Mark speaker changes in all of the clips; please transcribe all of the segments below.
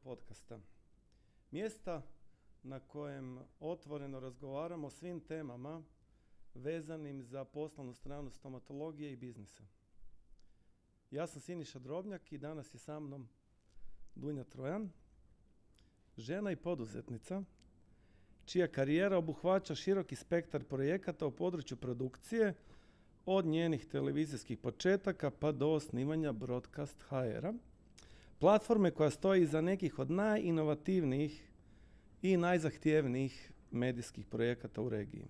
Speaker 1: podcasta. Mjesta na kojem otvoreno razgovaramo o svim temama vezanim za poslovnu stranu stomatologije i biznisa. Ja sam Siniša Drobnjak i danas je sa mnom Dunja Trojan, žena i poduzetnica, čija karijera obuhvaća široki spektar projekata u području produkcije, od njenih televizijskih početaka pa do osnivanja Broadcast HR-a, platforme koja stoji iza nekih od najinovativnijih i najzahtjevnijih medijskih projekata u regiji.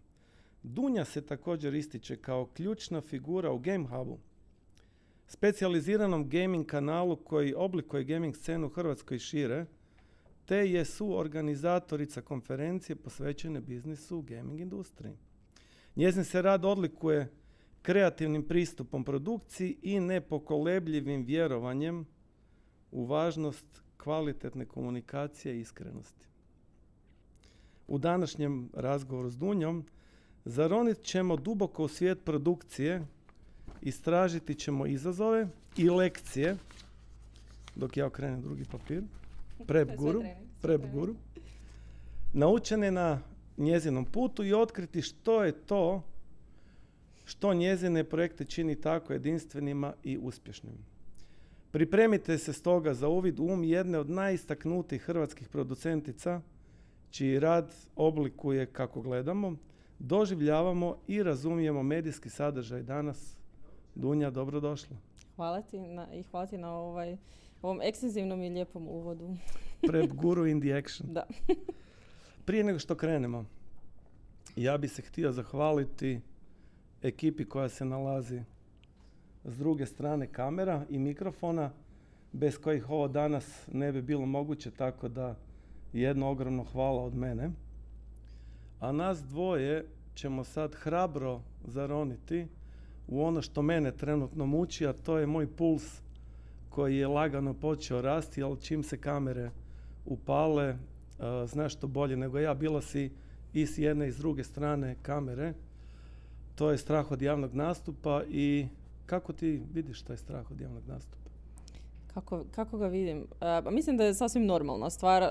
Speaker 1: Dunja se također ističe kao ključna figura u Game Hubu, specijaliziranom gaming kanalu koji oblikuje gaming scenu u Hrvatskoj i šire, te je suorganizatorica konferencije posvećene biznisu u gaming industriji. Njezin se rad odlikuje kreativnim pristupom produkciji i nepokolebljivim vjerovanjem u važnost kvalitetne komunikacije i iskrenosti. U današnjem razgovoru s Dunjom zaronit ćemo duboko u svijet produkcije, istražiti ćemo izazove i lekcije, dok ja okrenem drugi papir, Prep Guru, naučene na njezinom putu i otkriti što je to što njezine projekte čini tako jedinstvenima i uspješnim. Pripremite se stoga za uvid u jedne od najistaknutijih hrvatskih producentica, čiji rad oblikuje kako gledamo, doživljavamo i razumijemo medijski sadržaj danas. Dunja, dobrodošla.
Speaker 2: Hvala ti na ovom ekstenzivnom i lijepom uvodu.
Speaker 1: Prep Guru in the action.
Speaker 2: Da.
Speaker 1: Prije nego što krenemo, ja bih se htio zahvaliti ekipi koja se nalazi s druge strane kamera i mikrofona, bez kojih ovo danas ne bi bilo moguće, tako da jedno ogromno hvala od mene. A nas dvoje ćemo sad hrabro zaroniti u ono što mene trenutno muči, a to je moj puls koji je lagano počeo rasti, ali čim se kamere upale, znaš to bolje nego ja, bila si i s jedne i s druge strane kamere. To je strah od javnog nastupa i kako ti vidiš taj strah od javnog nastupa?
Speaker 2: Kako ga vidim? Mislim da je sasvim normalna stvar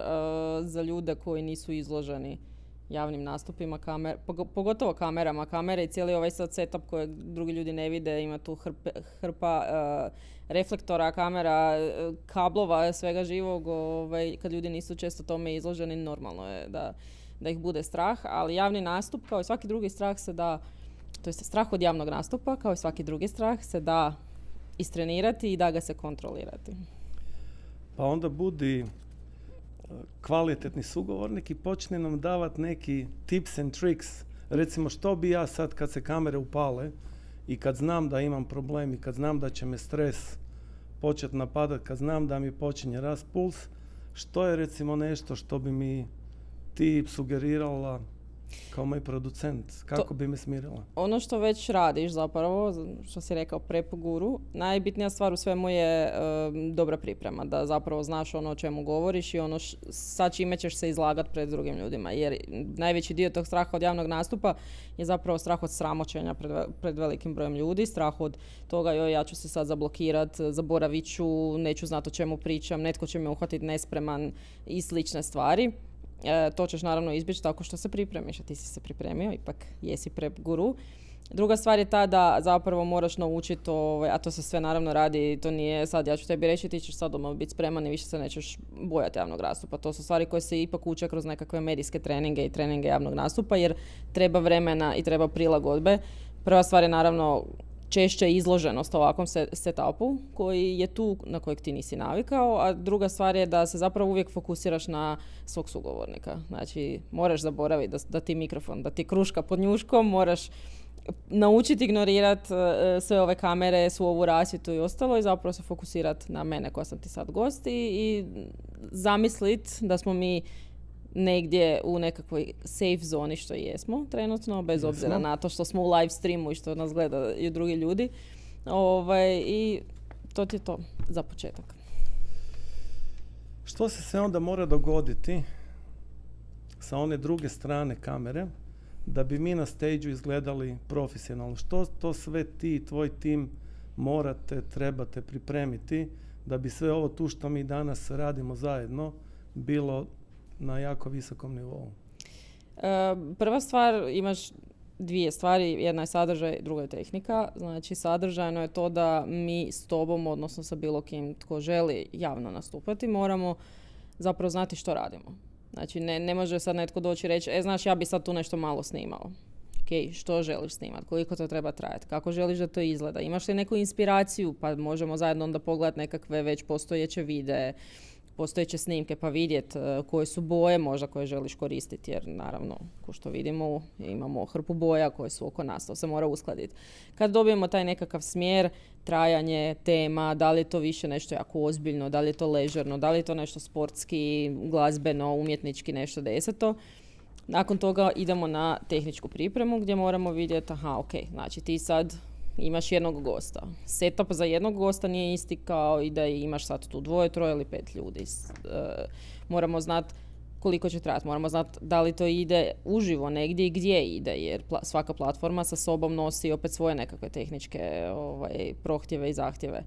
Speaker 2: za ljude koji nisu izloženi javnim nastupima, pogotovo kamerama. Kamere i cijeli ovaj sad setup kojeg drugi ljudi ne vide, ima tu hrpa reflektora, kamera, kablova, svega živog. Kad ljudi nisu često tome izloženi, normalno je da ih bude strah, ali javni nastup, kao i svaki drugi strah, se da, to je strah od javnog nastupa, kao i svaki drugi strah, se da istrenirati i da ga se kontrolirati.
Speaker 1: Pa onda budi kvalitetni sugovornik i počne nam davati neki tips and tricks. Recimo, što bi ja sad kad se kamere upale i kad znam da imam problem i kad znam da će me stres početi napadati, kad znam da mi počinje rast puls, što je recimo nešto što bi mi ti sugerirala kao moj producent, kako bi me smirila?
Speaker 2: Ono što već radiš zapravo, što si rekao, Prep Guru, najbitnija stvar u svemu je dobra priprema, da zapravo znaš ono o čemu govoriš i ono sa čime ćeš se izlagati pred drugim ljudima. Jer najveći dio tog straha od javnog nastupa je zapravo strah od sramoćenja pred velikim brojem ljudi, strah od toga ja ću se sad zablokirati, zaboravit ću, neću znati o čemu pričam, netko će me uhvatiti nespreman i slične stvari. To ćeš naravno izbjeći tako što se pripremiš, a ti si se pripremio, ipak jesi Prep Guru. Druga stvar je ta da zapravo moraš naučiti, a to se sve naravno radi, to nije sad ja ću tebi reći ti ćeš sad doma biti spreman i više se nećeš bojati javnog nastupa. To su stvari koje se ipak uče kroz nekakve medijske treninge i treninge javnog nastupa, jer treba vremena i treba prilagodbe. Prva stvar je naravno češće izloženost ovakvom setupu koji je tu, na kojeg ti nisi navikao, a druga stvar je da se zapravo uvijek fokusiraš na svog sugovornika. Znači, moraš zaboraviti da ti mikrofon, da ti kruška pod njuškom, moraš naučiti ignorirati sve ove kamere, svu ovu rasvjetu i ostalo i zapravo se fokusirati na mene koja sam ti sad gost i zamisliti da smo mi negdje u nekakvoj safe zoni što i jesmo trenutno, bez obzira na to što smo u live streamu i što nas gledaju drugi ljudi. I to ti je to za početak.
Speaker 1: Što se sve onda mora dogoditi sa one druge strane kamere da bi mi na stage-u izgledali profesionalno? Što to sve ti i tvoj tim trebate pripremiti da bi sve ovo tu što mi danas radimo zajedno bilo na jako visokom nivou?
Speaker 2: Prva stvar, imaš dvije stvari, jedna je sadržaj, druga je tehnika. Znači sadržajno je to da mi s tobom, odnosno sa bilo kim tko želi javno nastupati, moramo zapravo znati što radimo. Znači ne može sad netko doći i reći, znaš, ja bi sad tu nešto malo snimao. Ok, što želiš snimati, koliko to treba trajati, kako želiš da to izgleda, imaš li neku inspiraciju, pa možemo zajedno onda pogledati nekakve već postojeće videe, postojeće snimke pa vidjeti koje su boje možda koje želiš koristiti, jer naravno, ko što vidimo, imamo hrpu boja koje su oko nas, to se mora uskladiti. Kad dobijemo taj nekakav smjer, trajanje, tema, da li je to više nešto jako ozbiljno, da li je to ležerno, da li je to nešto sportski, glazbeno, umjetnički, nešto deseto. Nakon toga idemo na tehničku pripremu gdje moramo vidjeti, znači ti sad imaš jednog gosta. Setup za jednog gosta nije isti kao i da imaš sad tu 2, 3 ili 5 ljudi. Moramo znati koliko će trajati, moramo znati da li to ide uživo negdje i gdje ide, jer svaka platforma sa sobom nosi opet svoje nekakve tehničke prohtjeve i zahtjeve.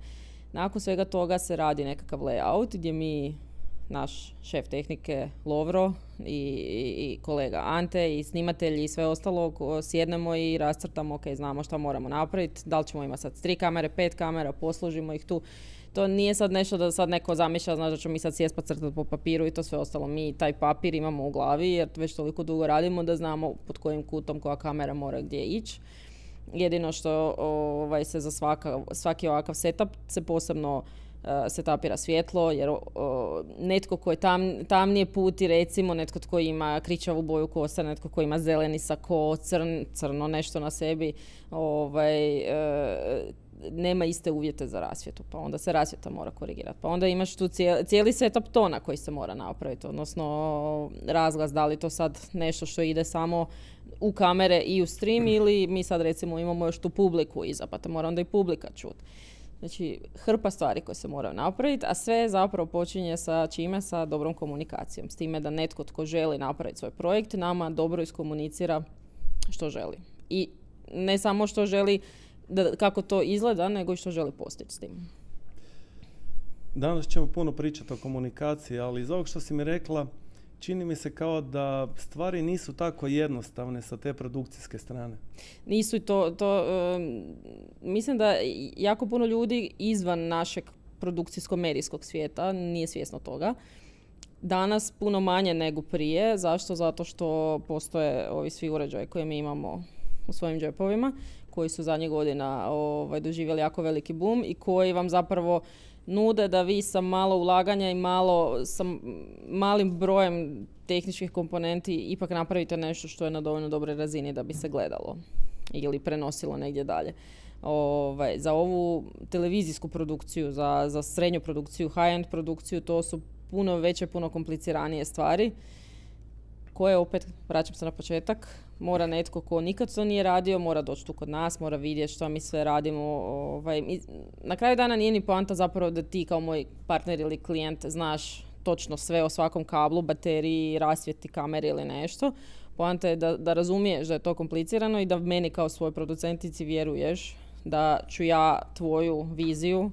Speaker 2: Nakon svega toga se radi nekakav layout gdje mi, naš šef tehnike Lovro i kolega Ante i snimatelji i sve ostalo sjednemo i rascrtamo, znamo šta moramo napraviti, da li ćemo imati sad 3 kamere, 5 kamera, poslužimo ih tu. To nije sad nešto da sad neko zamišlja, znaš da ćemo mi sad sjest pa crtati po papiru i to sve ostalo. Mi taj papir imamo u glavi jer već toliko dugo radimo da znamo pod kojim kutom koja kamera mora gdje ići. Jedino što se za svaki ovakav setup se posebno setapira svjetlo, jer netko ko je tamnije puti, recimo netko tko ima kričavu boju kose, netko ko ima zeleni sako, crno nešto na sebi, nema iste uvjete za rasvjetu, pa onda se rasvjeta mora korigirati. Pa onda imaš tu cijeli setup tona koji se mora napraviti, odnosno razglas, da li to sad nešto što ide samo u kamere i u stream ili mi sad recimo imamo još tu publiku iza, pa te mora onda i publika čuti. Znači, hrpa stvari koje se moraju napraviti, a sve zapravo počinje sa čime? Sa dobrom komunikacijom. S time da netko tko želi napraviti svoj projekt nama dobro iskomunicira što želi. I ne samo što želi, kako to izgleda, nego i što želi postići s tim.
Speaker 1: Danas ćemo puno pričati o komunikaciji, ali iz ovog što si mi rekla, čini mi se kao da stvari nisu tako jednostavne sa te produkcijske strane.
Speaker 2: Nisu i to mislim da jako puno ljudi izvan našeg produkcijsko-medijskog svijeta nije svjesno toga. Danas puno manje nego prije. Zašto? Zato što postoje ovi svi uređaji koje mi imamo u svojim džepovima, koji su zadnjih godina doživjeli jako veliki boom i koji vam zapravo nude da vi sa malo ulaganja i sa malim brojem tehničkih komponenti ipak napravite nešto što je na dovoljno dobroj razini da bi se gledalo ili prenosilo negdje dalje. Za ovu televizijsku produkciju, za srednju produkciju, high-end produkciju, to su puno veće, puno kompliciranije stvari koje opet, vraćam se na početak, mora netko ko nikad to nije radio, mora doći tu kod nas, mora vidjeti što mi sve radimo. Na kraju dana nije ni poanta zapravo da ti kao moj partner ili klijent znaš točno sve o svakom kablu, bateriji, rasvjeti, kameri ili nešto. Poanta je da razumiješ da je to komplicirano i da meni kao svoj producentici vjeruješ da ću ja tvoju viziju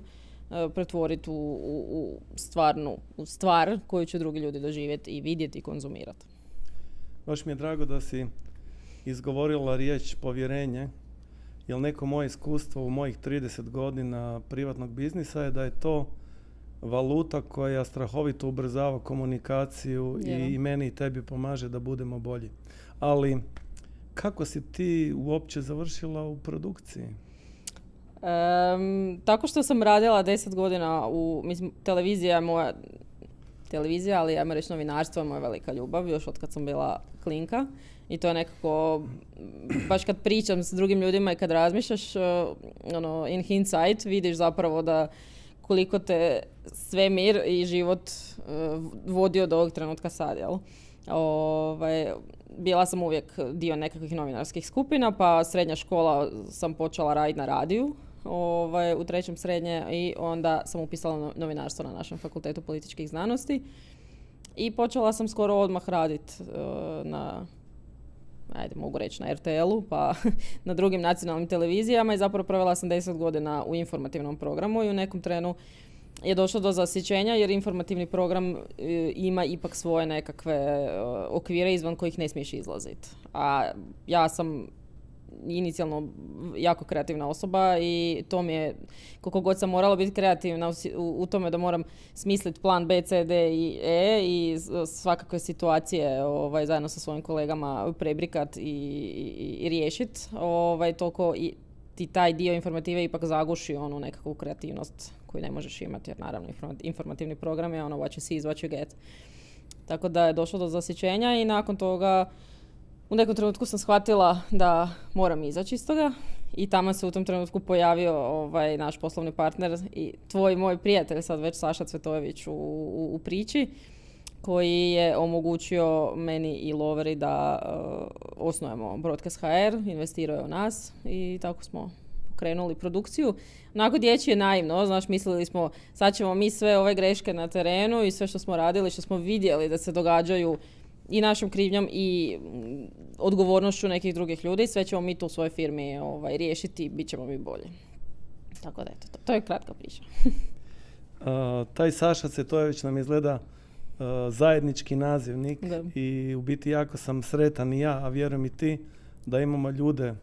Speaker 2: pretvoriti u stvar koju će drugi ljudi doživjeti i vidjeti i konzumirati.
Speaker 1: Baš mi je drago da si izgovorila riječ povjerenje, jer neko moje iskustvo u mojih 30 godina privatnog biznisa je da je to valuta koja strahovito ubrzava komunikaciju i meni i tebi pomaže da budemo bolji. Ali kako si ti uopće završila u produkciji?
Speaker 2: Tako što sam radila 10 godina televizija je moja televizija, ali ajmo reći novinarstvo je moja velika ljubav, još od kad sam bila klinka. I to je nekako, baš kad pričam s drugim ljudima i kad razmišljaš, in hindsight, vidiš zapravo da koliko te svemir i život vodio do ovog trenutka sad, jel? Bila sam uvijek dio nekakvih novinarskih skupina, pa srednja škola sam počela raditi na radiju, u 3. srednje i onda sam upisala novinarstvo na našem fakultetu političkih znanosti i počela sam skoro odmah raditi mogu reći na RTL-u, pa na drugim nacionalnim televizijama i zapravo provela sam 10 godina u informativnom programu i u nekom trenu je došlo do zasićenja jer informativni program ima ipak svoje nekakve okvire izvan kojih ne smiješ izlaziti. A ja sam inicijalno jako kreativna osoba i to mi je, koliko god sam morala biti kreativna u tome da moram smisliti plan B, C, D i E i svakakve situacije zajedno sa svojim kolegama prebrikat i riješiti, toliko ti taj dio informative ipak zaguši onu nekakvu kreativnost koju ne možeš imati, jer naravno informativni program je ono what you see is what you get. Tako da je došlo do zasićenja i nakon toga u nekom trenutku sam shvatila da moram izaći iz toga i tamo se u tom trenutku pojavio naš poslovni partner i tvoj moj prijatelj, sad već Saša Cvetojević u priči, koji je omogućio meni i Loveri da osnujemo Broadcast HR, investirao je u nas i tako smo pokrenuli produkciju. Onako dječje naivno, znaš, mislili smo sad ćemo mi sve ove greške na terenu i sve što smo radili, što smo vidjeli da se događaju i našom krivnjom i odgovornošću nekih drugih ljudi, sve ćemo mi tu u svojoj firmi riješiti i bit ćemo mi bolji. Tako da eto, to je kratka priča.
Speaker 1: Taj Saša Cvetojević nam izgleda zajednički nazivnik i u biti jako sam sretan i ja, a vjerujem i ti, da imamo ljude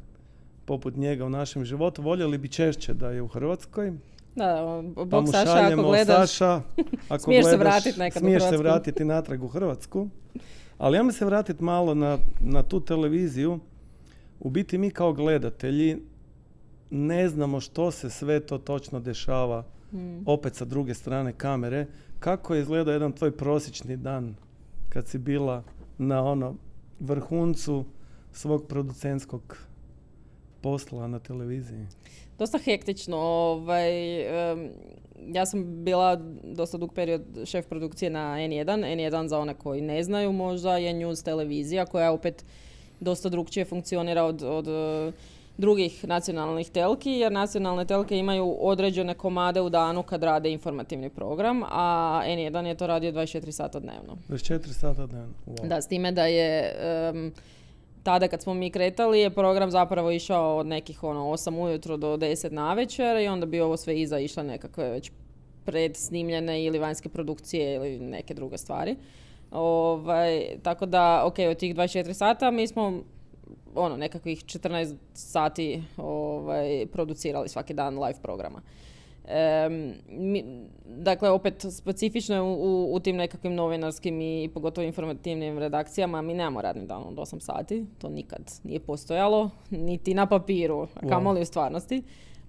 Speaker 1: poput njega u našem životu. Voljeli bi češće da je u Hrvatskoj.
Speaker 2: Da,
Speaker 1: pa
Speaker 2: Bog
Speaker 1: mu
Speaker 2: Saša, ako gledaš,
Speaker 1: Saša, ako
Speaker 2: smiješ
Speaker 1: gledaš,
Speaker 2: se vratiti nekad u Hrvatsku.
Speaker 1: Smiješ se vratiti natrag u Hrvatsku. Ali ja mi se vratiti malo na tu televiziju. U biti mi kao gledatelji ne znamo što se sve to točno dešava opet sa druge strane kamere. Kako je izgledao jedan tvoj prosječni dan kad si bila na vrhuncu svog producentskog posla na televiziji?
Speaker 2: Dosta hektično. Ja sam bila dosta dug period šef produkcije na N1. N1 za one koji ne znaju možda je news televizija koja opet dosta drugčije funkcionira od drugih nacionalnih telki, jer nacionalne telke imaju određene komade u danu kad rade informativni program, a N1 je to radio 24 sata dnevno.
Speaker 1: 24 sata dnevno. Wow.
Speaker 2: Da, s time da je tada kad smo mi kretali je program zapravo išao od nekih 8 ujutro do 10 navečer i onda bi ovo sve iza išla nekakve već predsnimljene ili vanjske produkcije ili neke druge stvari. Tako da, od tih 24 sata mi smo nekakvih 14 sati producirali svaki dan live programa. Dakle, opet specifično je u tim nekakvim novinarskim i pogotovo informativnim redakcijama mi nemamo radni dan od 8 sati. To nikad nije postojalo, niti na papiru, a kamoli u stvarnosti.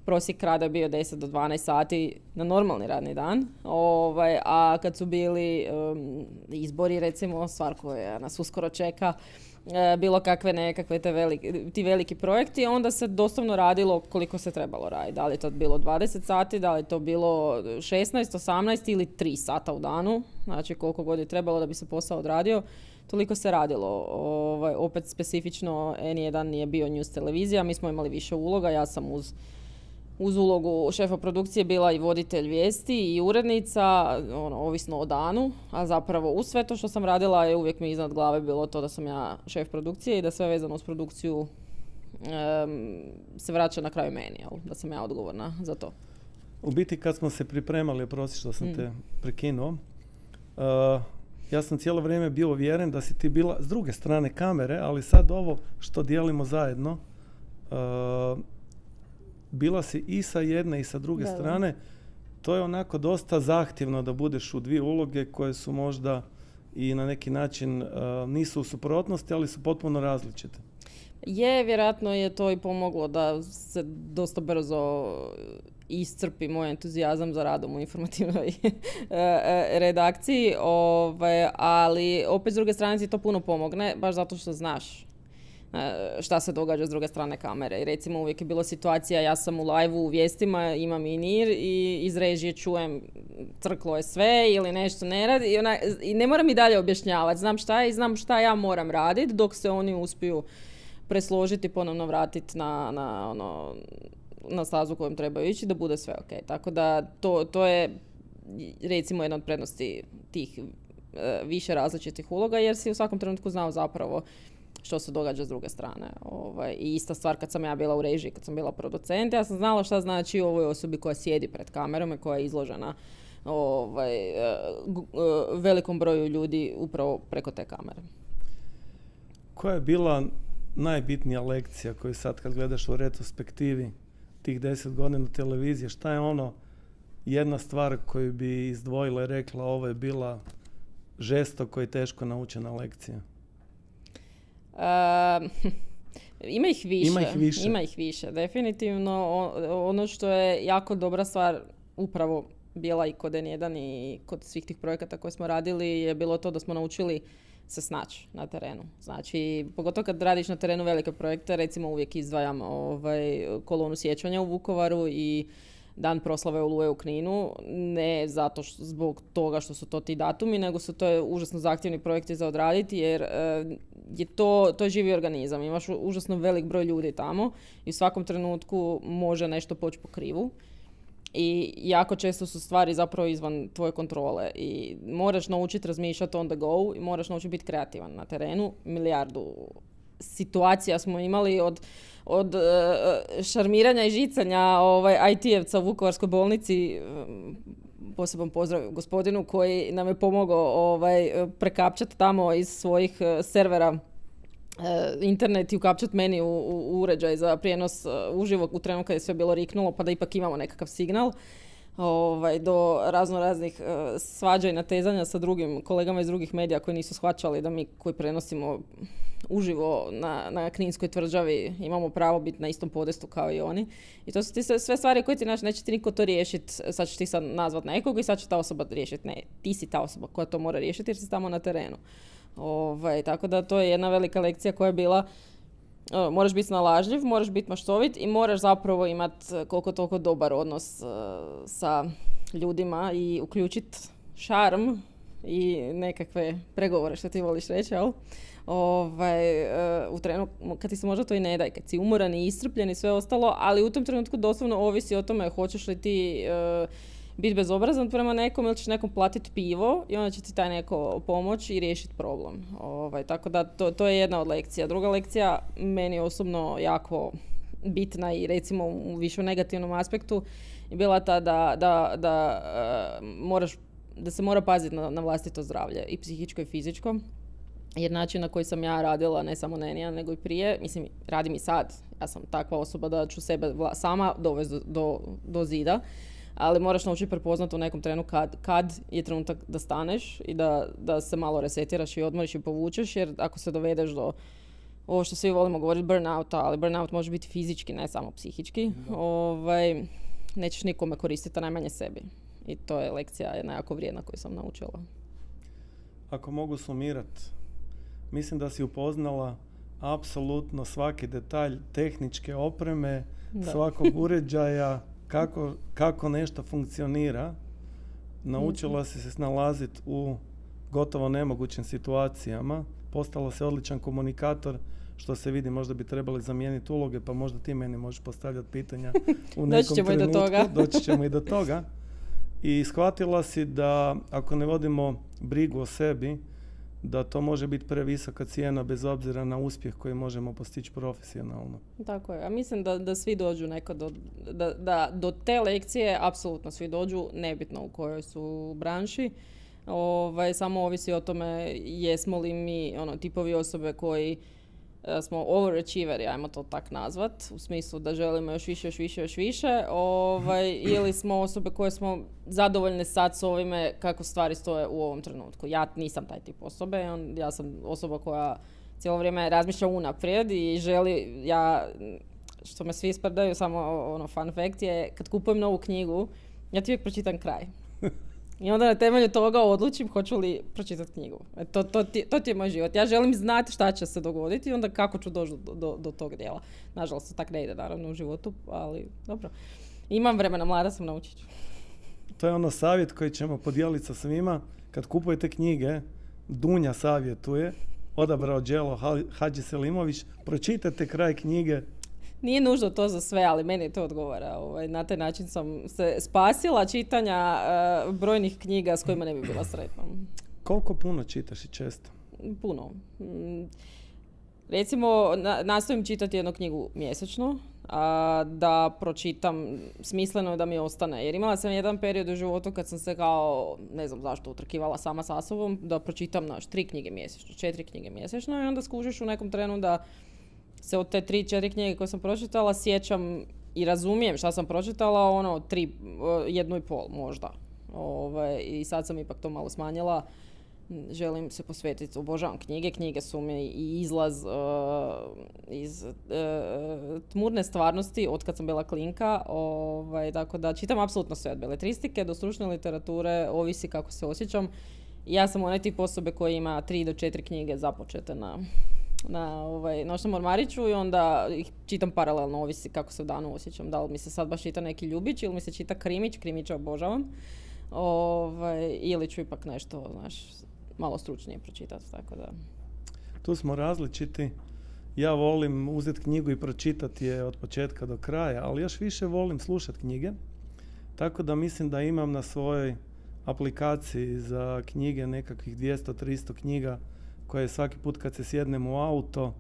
Speaker 2: Prosjek rada je bio 10 do 12 sati na normalni radni dan. A kad su bili izbori, recimo, stvar koja nas uskoro čeka, bilo kakve nekakve ti veliki projekti, onda se doslovno radilo koliko se trebalo raditi. Da li je to bilo 20 sati, da li je to bilo 16, 18 ili 3 sata u danu. Znači koliko god je trebalo da bi se posao odradio, toliko se radilo. Opet specifično N1 nije bio news televizija, mi smo imali više uloga, ja sam uz ulogu šefa produkcije bila i voditelj vijesti i urednica, ovisno o danu, a zapravo uz sve to što sam radila je uvijek mi iznad glave bilo to da sam ja šef produkcije i da sve vezano uz produkciju se vraća na kraju meni, da sam ja odgovorna za to.
Speaker 1: U biti kad smo se pripremali, oprosti što sam te prekinuo, ja sam cijelo vrijeme bio uvjeren da si ti bila s druge strane kamere, ali sad ovo što dijelimo zajedno, bila si i sa jedne i sa druge strane. To je onako dosta zahtjevno da budeš u dvije uloge koje su možda i na neki način nisu u suprotnosti, ali su potpuno različite.
Speaker 2: Vjerojatno je to i pomoglo da se dosta brzo iscrpi moj entuzijazam za radom u informativnoj redakciji, ali opet s druge strane ti to puno pomogne, baš zato što znaš šta se događa s druge strane kamere. I recimo uvijek je bilo situacija, ja sam u live-u u vijestima, imam in-ear i iz režije čujem crklo je sve ili nešto ne radi i ne moram i dalje objašnjavati. Znam šta je i znam šta ja moram raditi dok se oni uspiju presložiti, ponovno vratiti na stazu kojom trebaju ići da bude sve ok. Tako da to je recimo jedna od prednosti tih više različitih uloga jer si u svakom trenutku znao zapravo što se događa s druge strane. I ista stvar kad sam ja bila u režiji, kad sam bila producent, ja sam znala šta znači ovoj osobi koja sjedi pred kamerom i koja je izložena velikom broju ljudi upravo preko te kamere.
Speaker 1: Koja je bila najbitnija lekcija koju sad kad gledaš u retrospektivi tih 10 godina televizije, šta je ono jedna stvar koju bi izdvojila i rekla ovo je bila žestoko i teško naučena lekcija?
Speaker 2: Ima ih više. Definitivno ono što je jako dobra stvar upravo bila i kod N1 i kod svih tih projekata koje smo radili je bilo to da smo naučili se snaći na terenu. Znači, pogotovo kad radiš na terenu velike projekte, recimo uvijek izdvajam kolonu sjećanja u Vukovaru i dan proslave Oluje u Kninu, ne zato zbog toga što su to ti datumi, nego su to užasno zahtjevni projekti za odraditi, jer je to je živi organizam. Imaš užasno velik broj ljudi tamo i u svakom trenutku može nešto poći po krivu. I jako često su stvari zapravo izvan tvoje kontrole i moraš naučiti razmišljati on the go i moraš naučiti biti kreativan na terenu. Milijardu situacija smo imali od šarmiranja i žicanja IT-evca u Vukovarskoj bolnici, poseban pozdrav gospodinu koji nam je pomogao prekapčati tamo iz svojih servera internet i ukapčati meni u uređaj za prijenos uživo u trenutku kad je sve bilo riknulo pa da ipak imamo nekakav signal, do raznih svađa i natezanja sa drugim kolegama iz drugih medija koji nisu shvaćali da mi koji prenosimo uživo na Kninskoj tvrđavi imamo pravo biti na istom podestu kao i oni. I to su ti sve stvari koje ti neće ti niko to riješiti, sad ćeš ti sad nazvat nekog i sad će ta osoba riješiti. Ne, ti si ta osoba koja to mora riješiti jer si tamo na terenu. Tako da to je jedna velika lekcija koja je bila moraš biti snalažljiv, moraš biti maštovit i moraš zapravo imati koliko toliko dobar odnos sa ljudima i uključiti šarm i nekakve pregovore što ti voliš reći, jel? U trenutku kad ti se možda to i ne da, kad si umoran i iscrpljen i sve ostalo, ali u tom trenutku doslovno ovisi o tome hoćeš li ti biti bezobrazan prema nekom ili ćeš nekom platiti pivo i onda će ti taj neko pomoći i riješiti problem. Tako da to je jedna od lekcija. Druga lekcija meni osobno jako bitna i recimo u više negativnom aspektu je bila ta da se mora paziti na vlastito zdravlje i psihičko i fizičko. Jer način na koji sam ja radila, ne samo N1, nego i prije, mislim, radim i sad. Ja sam takva osoba da ću sebe sama dovesti do zida. Ali moraš naučiti prepoznati u nekom trenu kad je trenutak da staneš i da se malo resetiraš i odmoriš i povučeš, jer ako se dovedeš do ovo što svi volimo govoriti burnouta, ali burnout može biti fizički, ne samo psihički, nećeš nikome koristiti, a najmanje sebi. I to je lekcija jedna jako vrijedna koju sam naučila.
Speaker 1: Ako mogu sumirati, mislim da si upoznala apsolutno svaki detalj tehničke opreme, svakog uređaja, kako nešto funkcionira. Naučila si se snalaziti u gotovo nemogućim situacijama. Postala si odličan komunikator, što se vidi, možda bi trebali zamijeniti uloge, pa možda ti meni možeš postavljati pitanja u nekom trenutku. Doći ćemo i do toga. I shvatila si da ako ne vodimo brigu o sebi, da to može biti previsoka cijena bez obzira na uspjeh koji možemo postići profesionalno. Tako
Speaker 2: je. A mislim da svi dođu nekad da do te lekcije apsolutno svi dođu, nebitno u kojoj su branši. Samo ovisi o tome jesmo li mi tipovi osobe koji smo overachieveri, ajmo to tak nazvat, u smislu da želimo još više, ili smo osobe koje smo zadovoljne sad s ovime kako stvari stoje u ovom trenutku. Ja nisam taj tip osobe, ja sam osoba koja cijelo vrijeme razmišlja unaprijed i želi, što me svi sprdaju, samo fun fact je, kad kupujem novu knjigu, ja ti uvijek pročitam kraj. I onda na temelju toga odlučim hoću li pročitati knjigu. To ti je moj život. Ja želim znati šta će se dogoditi i onda kako ću doći do tog dijela. Nažalost, to tak ne ide naravno u životu, ali dobro. Imam vremena, mlada sam, naučit ću.
Speaker 1: To je savjet koji ćemo podijeliti sa svima. Kad kupujete knjige, Dunja savjetuje, odabrao Đelo Hadžiselimović, pročitajte kraj knjige.
Speaker 2: Nije nužno to za sve, ali meni to odgovara. Na taj način sam se spasila čitanja brojnih knjiga s kojima ne bi bila sretna.
Speaker 1: Koliko puno čitaš i često?
Speaker 2: Puno. Recimo, nastojim čitati jednu knjigu mjesečno. da pročitam smisleno da mi ostane. Jer imala sam jedan period u životu kad sam se kao, ne znam zašto, utrkivala sama sa sobom, da pročitam 3 knjige mjesečno, 4 knjige mjesečno i onda skužiš u nekom trenu da se od te 3-4 knjige koje sam pročitala sjećam i razumijem šta sam pročitala, 1,5 možda. I sad sam ipak to malo smanjila. Želim se posvetiti, obožavam knjige. Knjige su mi i izlaz iz tmurne stvarnosti od kad sam bila klinka. Tako da čitam apsolutno sve od beletristike do stručne literature, ovisi kako se osjećam. Ja sam onaj tip osobe koji ima 3 do 4 knjige započete na noćnom ormariću i onda ih čitam paralelno, ovisi kako se u danu osjećam. Da li mi se sad baš čita neki ljubić ili mi se čita krimića obožavam. Ili ću ipak nešto, malo stručnije pročitati, tako da.
Speaker 1: Tu smo različiti. Ja volim uzeti knjigu i pročitati je od početka do kraja, ali još više volim slušati knjige. Tako da mislim da imam na svojoj aplikaciji za knjige nekakvih 200-300 knjiga koje svaki put kad se sjednem u auto,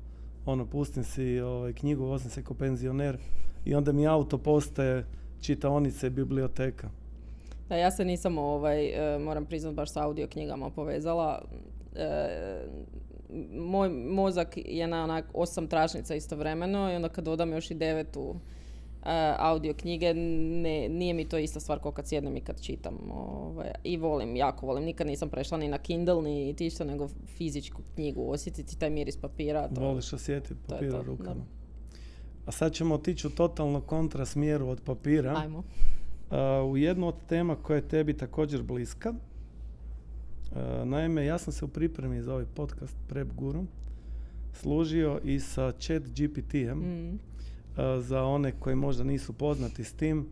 Speaker 1: pustim si knjigu, vozim se kao penzioner i onda mi auto postaje čitaonica i biblioteka.
Speaker 2: Da, ja se nisam, moram priznat, baš sa audio knjigama povezala. Moj mozak je na 8 tračnica istovremeno i onda kad dodam još i 9 audio knjige, nije mi to ista stvar kao kad sjednem i kad čitam. I jako volim. Nikad nisam prešla ni na Kindle, ni tišta, nego fizičku knjigu, osjetiti taj miris papira.
Speaker 1: Voliš osjetiti papira rukama. Da. A sad ćemo otići u totalno kontra smjeru od papira.
Speaker 2: Ajmo.
Speaker 1: U jednu od tema koja je tebi također bliska. Naime, ja sam se u pripremi za ovaj podcast Prep Guru služio i sa ChatGPT-em. Za one koji možda nisu poznati s tim,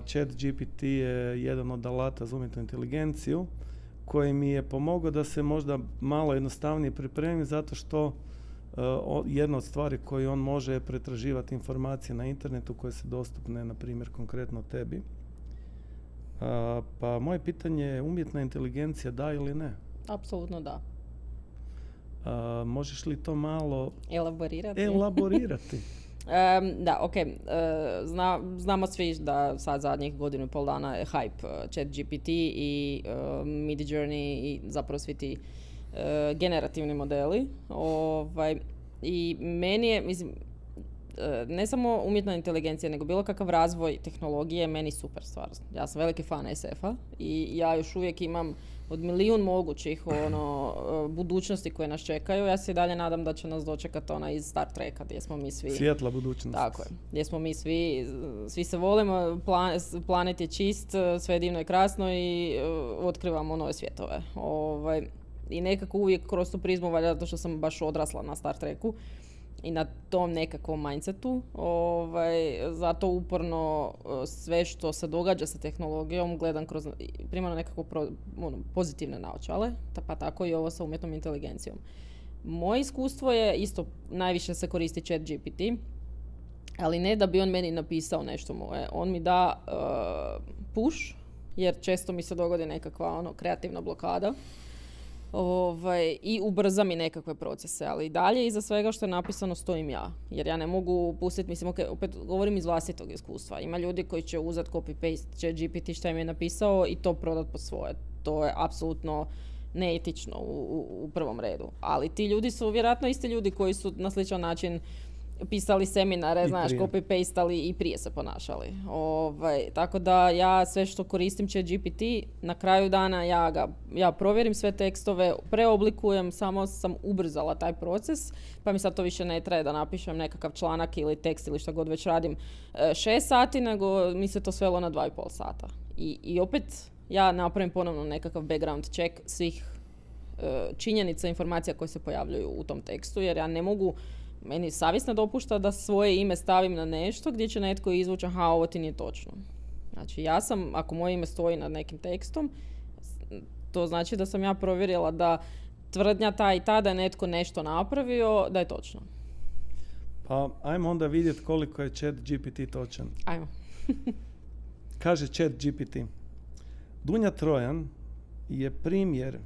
Speaker 1: ChatGPT je jedan od alata za umjetnu inteligenciju koji mi je pomogao da se možda malo jednostavnije pripremim zato što jedna od stvari koju on može je pretraživati informacije na internetu koje su dostupne, na primjer, konkretno tebi. Pa moje pitanje je, umjetna inteligencija da ili ne?
Speaker 2: Apsolutno da.
Speaker 1: Možeš li to malo
Speaker 2: elaborirati? Da, ok. Znamo svi da sad zadnjih 1.5 dana je hype ChatGPT i Midjourney i zapravo svi ti generativni modeli. I meni je, ne samo umjetna inteligencija, nego bilo kakav razvoj tehnologije meni super stvar. Ja sam veliki fan SF-a i ja još uvijek imam od milijun mogućih budućnosti koje nas čekaju. Ja se i dalje nadam da će nas dočekati ona iz Star Treka gdje smo mi svi...
Speaker 1: Svijetla budućnost.
Speaker 2: Tako je. Gdje smo mi svi se volimo, planet je čist, sve je divno i krasno i otkrivamo nove svjetove. I nekako uvijek kroz tu prizmu, valjda zato što sam baš odrasla na Star Treku i na tom nekakvom mindsetu, zato uporno sve što se događa sa tehnologijom gledam kroz primarno nekako pozitivne naočale, pa tako i ovo sa umjetnom inteligencijom. Moje iskustvo je isto, najviše se koristi ChatGPT, ali ne da bi on meni napisao nešto moje. On mi da push, jer često mi se dogodi nekakva kreativna blokada. I ubrza mi nekakve procese, ali dalje iza svega što je napisano stojim ja, jer ja ne mogu pustiti, opet govorim iz vlastitog iskustva. Ima ljudi koji će uzeti copy-paste ChatGPT šta im je napisao i to prodat po svoje. To je apsolutno neetično u prvom redu. Ali ti ljudi su vjerojatno isti ljudi koji su na sličan način pisali seminare, copy-pastali i prije se ponašali. Tako da ja sve što koristim ChatGPT, na kraju dana ja provjerim sve tekstove, preoblikujem, samo sam ubrzala taj proces, pa mi sad to više ne traje da napišem nekakav članak ili tekst ili što god već radim 6 sati, nego mi se to svelo na 2,5 sata. I opet ja napravim ponovno nekakav background check svih činjenica, informacija koje se pojavljuju u tom tekstu, jer ja ne mogu, meni savjest ne dopušta da svoje ime stavim na nešto gdje će netko izvući, ovo ti nije točno. Znači ja sam, ako moje ime stoji nad nekim tekstom, to znači da sam ja provjerila da tvrdnja ta i ta da je netko nešto napravio, da je točno.
Speaker 1: Pa ajmo onda vidjeti koliko je ChatGPT točan.
Speaker 2: Ajmo.
Speaker 1: Kaže ChatGPT: Dunja Trojan je primjer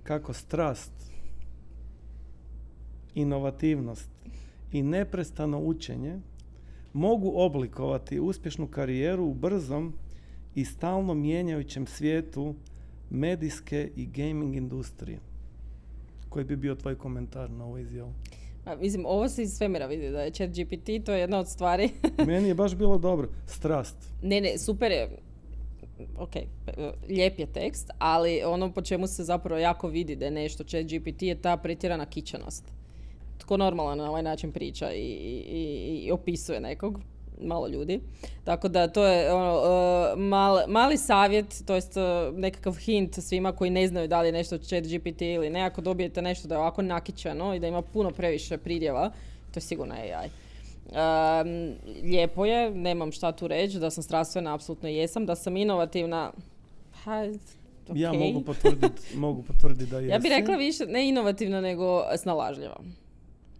Speaker 1: kako strast, inovativnost i neprestano učenje mogu oblikovati uspješnu karijeru u brzom i stalno mijenjajućem svijetu medijske i gaming industrije. Koji bi bio tvoj komentar na ovu izjavu?
Speaker 2: Mislim, ovo se iz svemira vidi da je ChatGPT, to je jedna od stvari.
Speaker 1: Meni je baš bilo dobro. Strast.
Speaker 2: Ne, super je. Ok, lijep je tekst, ali ono po čemu se zapravo jako vidi da je nešto ChatGPT je ta pretjerana kičanost. Tko normalno na ovaj način priča i opisuje nekog, malo ljudi. Tako da to je mali savjet, to jest nekakav hint svima koji ne znaju da li je nešto ChatGPT ili ne. Ako dobijete nešto da je ovako nakičano i da ima puno previše pridjeva, to je sigurno AI. Lijepo je, nemam šta tu reći, da sam strastvena, apsolutno jesam, da sam inovativna, okay.
Speaker 1: Ja mogu potvrditi da jesam.
Speaker 2: Ja bih rekla više, ne inovativna, nego snalažljiva.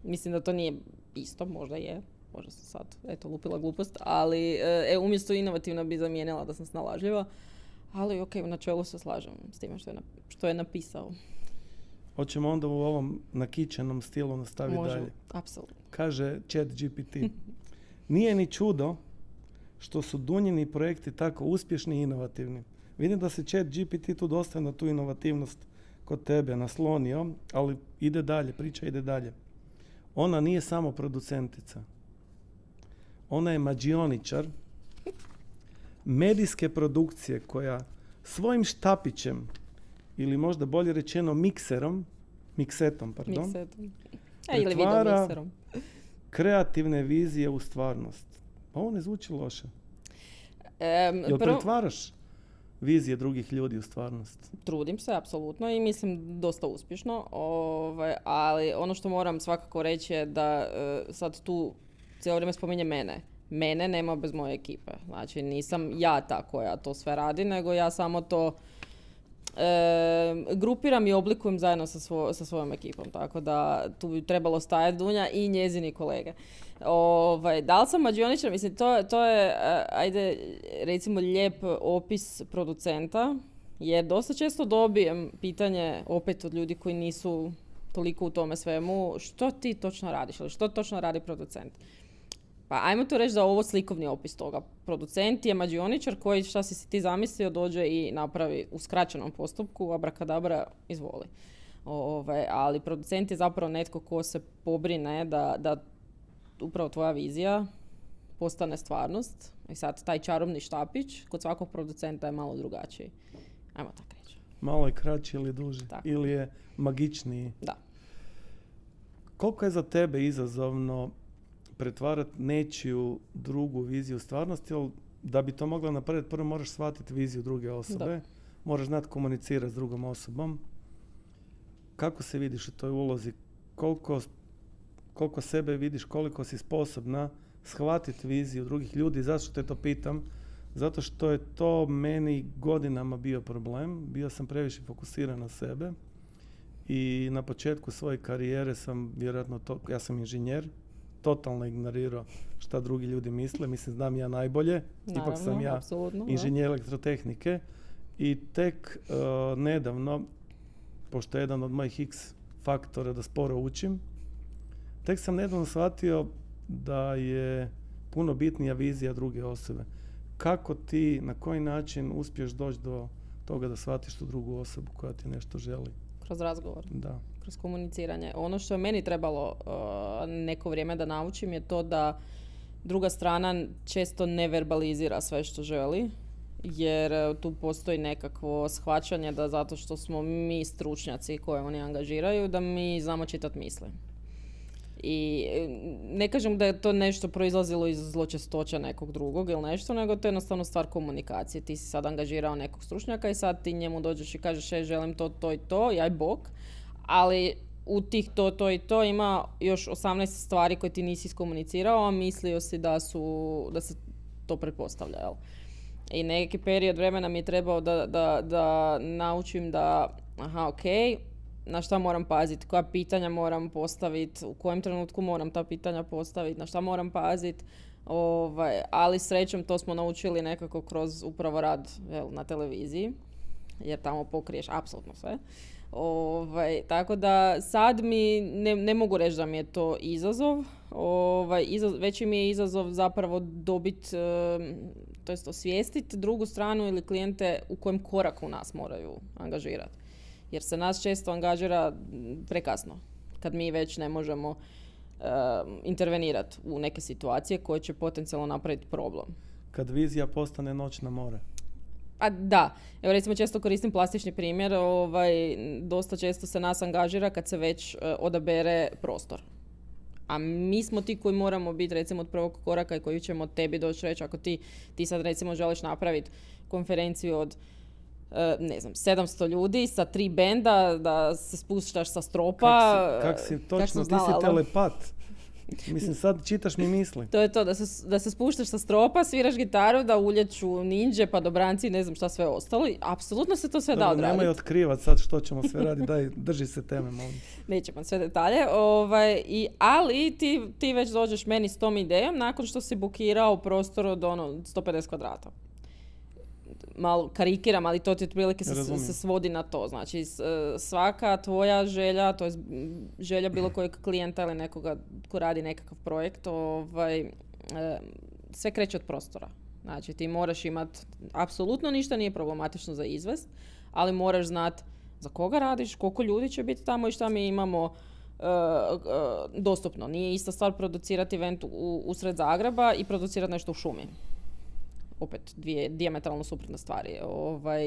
Speaker 2: Mislim da to nije isto, možda je, možda sam sad, lupila glupost, ali umjesto inovativna bi zamijenila da sam snalažljiva, ali ok, u načelu se slažem s time što je napisao.
Speaker 1: Hoćemo onda u ovom nakičenom stilu nastaviti dalje.
Speaker 2: Može, apsolutno.
Speaker 1: Kaže ChatGPT. Nije ni čudo što su Dunjini projekti tako uspješni i inovativni. Vidim da se ChatGPT tu dosta na tu inovativnost kod tebe naslonio, ali ide dalje, priča ide dalje. Ona nije samo producentica. Ona je mađioničar medijske produkcije koja svojim štapićem ili možda bolje rečeno miksetom,
Speaker 2: pretvara
Speaker 1: kreativne vizije u stvarnost. Pa ovo ne zvuči loše. Jel pretvaraš vizije drugih ljudi u stvarnost?
Speaker 2: Trudim se, apsolutno, i mislim dosta uspješno. Ali ono što moram svakako reći je da sad tu cijelo vrijeme spominje mene. Mene nema bez moje ekipe. Znači nisam ja ta koja to sve radi, nego ja samo to grupiram i oblikujem zajedno sa svojom ekipom, tako da tu bi trebalo stajati Dunja i njezini kolege. Da li sam mađioničar? Mislim, to je, ajde, recimo lijep opis producenta, jer dosta često dobijem pitanje opet od ljudi koji nisu toliko u tome svemu, što ti točno radiš ili što točno radi producent. Pa ajmo to reći da ovo slikovni opis toga. Producent je mađioničar koji, šta si ti zamislio, dođe i napravi u skraćenom postupku, abrakadabra, izvoli. Ali producent je zapravo netko ko se pobrine da upravo tvoja vizija postane stvarnost. I sad taj čarobni štapić kod svakog producenta je malo drugačiji. Ajmo tako reći.
Speaker 1: Malo je kraći ili duži?
Speaker 2: Tako.
Speaker 1: Ili je magičniji?
Speaker 2: Da.
Speaker 1: Koliko je za tebe izazovno pretvarati nečiju drugu viziju u stvarnost, jer da bi to mogla napraviti, prvo moraš shvatiti viziju druge osobe,
Speaker 2: da.
Speaker 1: Moraš znati komunicirati s drugom osobom. Kako se vidiš u toj ulozi? Koliko sebe vidiš, koliko si sposobna shvatiti viziju drugih ljudi? Zašto te to pitam? Zato što je to meni godinama bio problem. Bio sam previše fokusiran na sebe i na početku svoje karijere sam vjerojatno ja sam inženjer, totalno ignorirao šta drugi ljudi misle. Mislim, znam ja najbolje.
Speaker 2: Naravno,
Speaker 1: ipak sam ja inženjer elektrotehnike i tek nedavno, pošto je jedan od mojih X faktora da sporo učim, tek sam nedavno shvatio da je puno bitnija vizija druge osobe. Kako ti, na koji način uspiješ doći do toga da shvatiš tu drugu osobu koja ti nešto želi?
Speaker 2: Kroz razgovor.
Speaker 1: Da.
Speaker 2: Kroz komuniciranje. Ono što je meni trebalo neko vrijeme da naučim je to da druga strana često ne verbalizira sve što želi, jer tu postoji nekakvo shvaćanje da zato što smo mi stručnjaci koje oni angažiraju, da mi znamo čitati misli. I ne kažem da je to nešto proizlazilo iz zločestoća nekog drugog ili nešto, nego to je jednostavno stvar komunikacije. Ti si sad angažirao nekog stručnjaka i sad ti njemu dođeš i kažeš želim to i to, jaj bok, ali u tih to i to ima još 18 stvari koje ti nisi iskomunicirao, a mislio si da se to pretpostavlja. Jel? I neki period vremena mi je trebao da naučim da, na šta moram paziti, koja pitanja moram postaviti, u kojem trenutku moram ta pitanja postaviti, na šta moram paziti. Ali srećom to smo naučili nekako kroz upravo rad na televiziji, jer tamo pokriješ apsolutno sve. Tako da sad mi ne mogu reći da mi je to izazov. Veći mi je izazov zapravo dobiti, to jest osvijestiti drugu stranu ili klijente u kojem koraku nas moraju angažirati. Jer se nas često angažira prekasno, kad mi već ne možemo intervenirati u neke situacije koje će potencijalno napraviti problem.
Speaker 1: Kad vizija postane noć na more.
Speaker 2: A da, evo recimo često koristim plastični primjer, dosta često se nas angažira kad se već odabere prostor. A mi smo ti koji moramo biti recimo od prvog koraka i koji ćemo tebi doći reći ako ti sad recimo želiš napraviti konferenciju od 700 ljudi sa 3 benda, da se spuštaš sa stropa.
Speaker 1: Kak si točno, ti si telepat. Mislim, sad čitaš mi misli.
Speaker 2: To je to, da se spuštaš sa stropa, sviraš gitaru, da uljeću ninđe, pa dobranci, ne znam šta sve ostalo. Apsolutno se to sve da odraditi.
Speaker 1: Nemoj otkrivat sad što ćemo sve raditi, daj, drži se teme, molim.
Speaker 2: Nećemo sve detalje. Ali ti već dođeš meni s tom idejom nakon što si bukirao prostor od 150 kvadrata. Malo karikiram, ali to ti otprilike se svodi na to. Znači, svaka tvoja želja, to je želja bilo kojeg klijenta ili nekoga ko radi nekakav projekt, sve kreće od prostora. Znači, ti moraš imati, apsolutno ništa nije problematično za izvest, ali moraš znati za koga radiš, koliko ljudi će biti tamo i šta mi imamo dostupno. Nije ista stvar producirati event usred Zagreba i producirati nešto u šumi. Opet, dvije dijametralno suprotne stvari.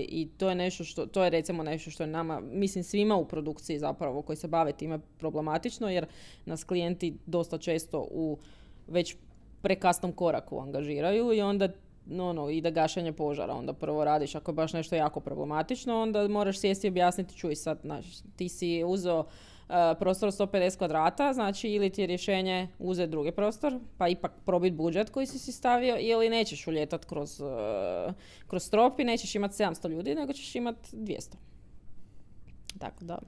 Speaker 2: I to je nešto to je recimo nešto što je nama, mislim svima u produkciji zapravo koji se bave time problematično, jer nas klijenti dosta često u već prekasnom koraku angažiraju i onda ide gašenje požara. Onda prvo radiš, ako je baš nešto jako problematično, onda moraš sjesti i objasniti, čuj sad, ti si uzeo prostor od 150 kvadrata, znači ili ti je rješenje uzeti drugi prostor, pa ipak probiti budžet koji si stavio, ili nećeš uljetati kroz strop i nećeš imati 700 ljudi, nego ćeš imati 200. Tako da.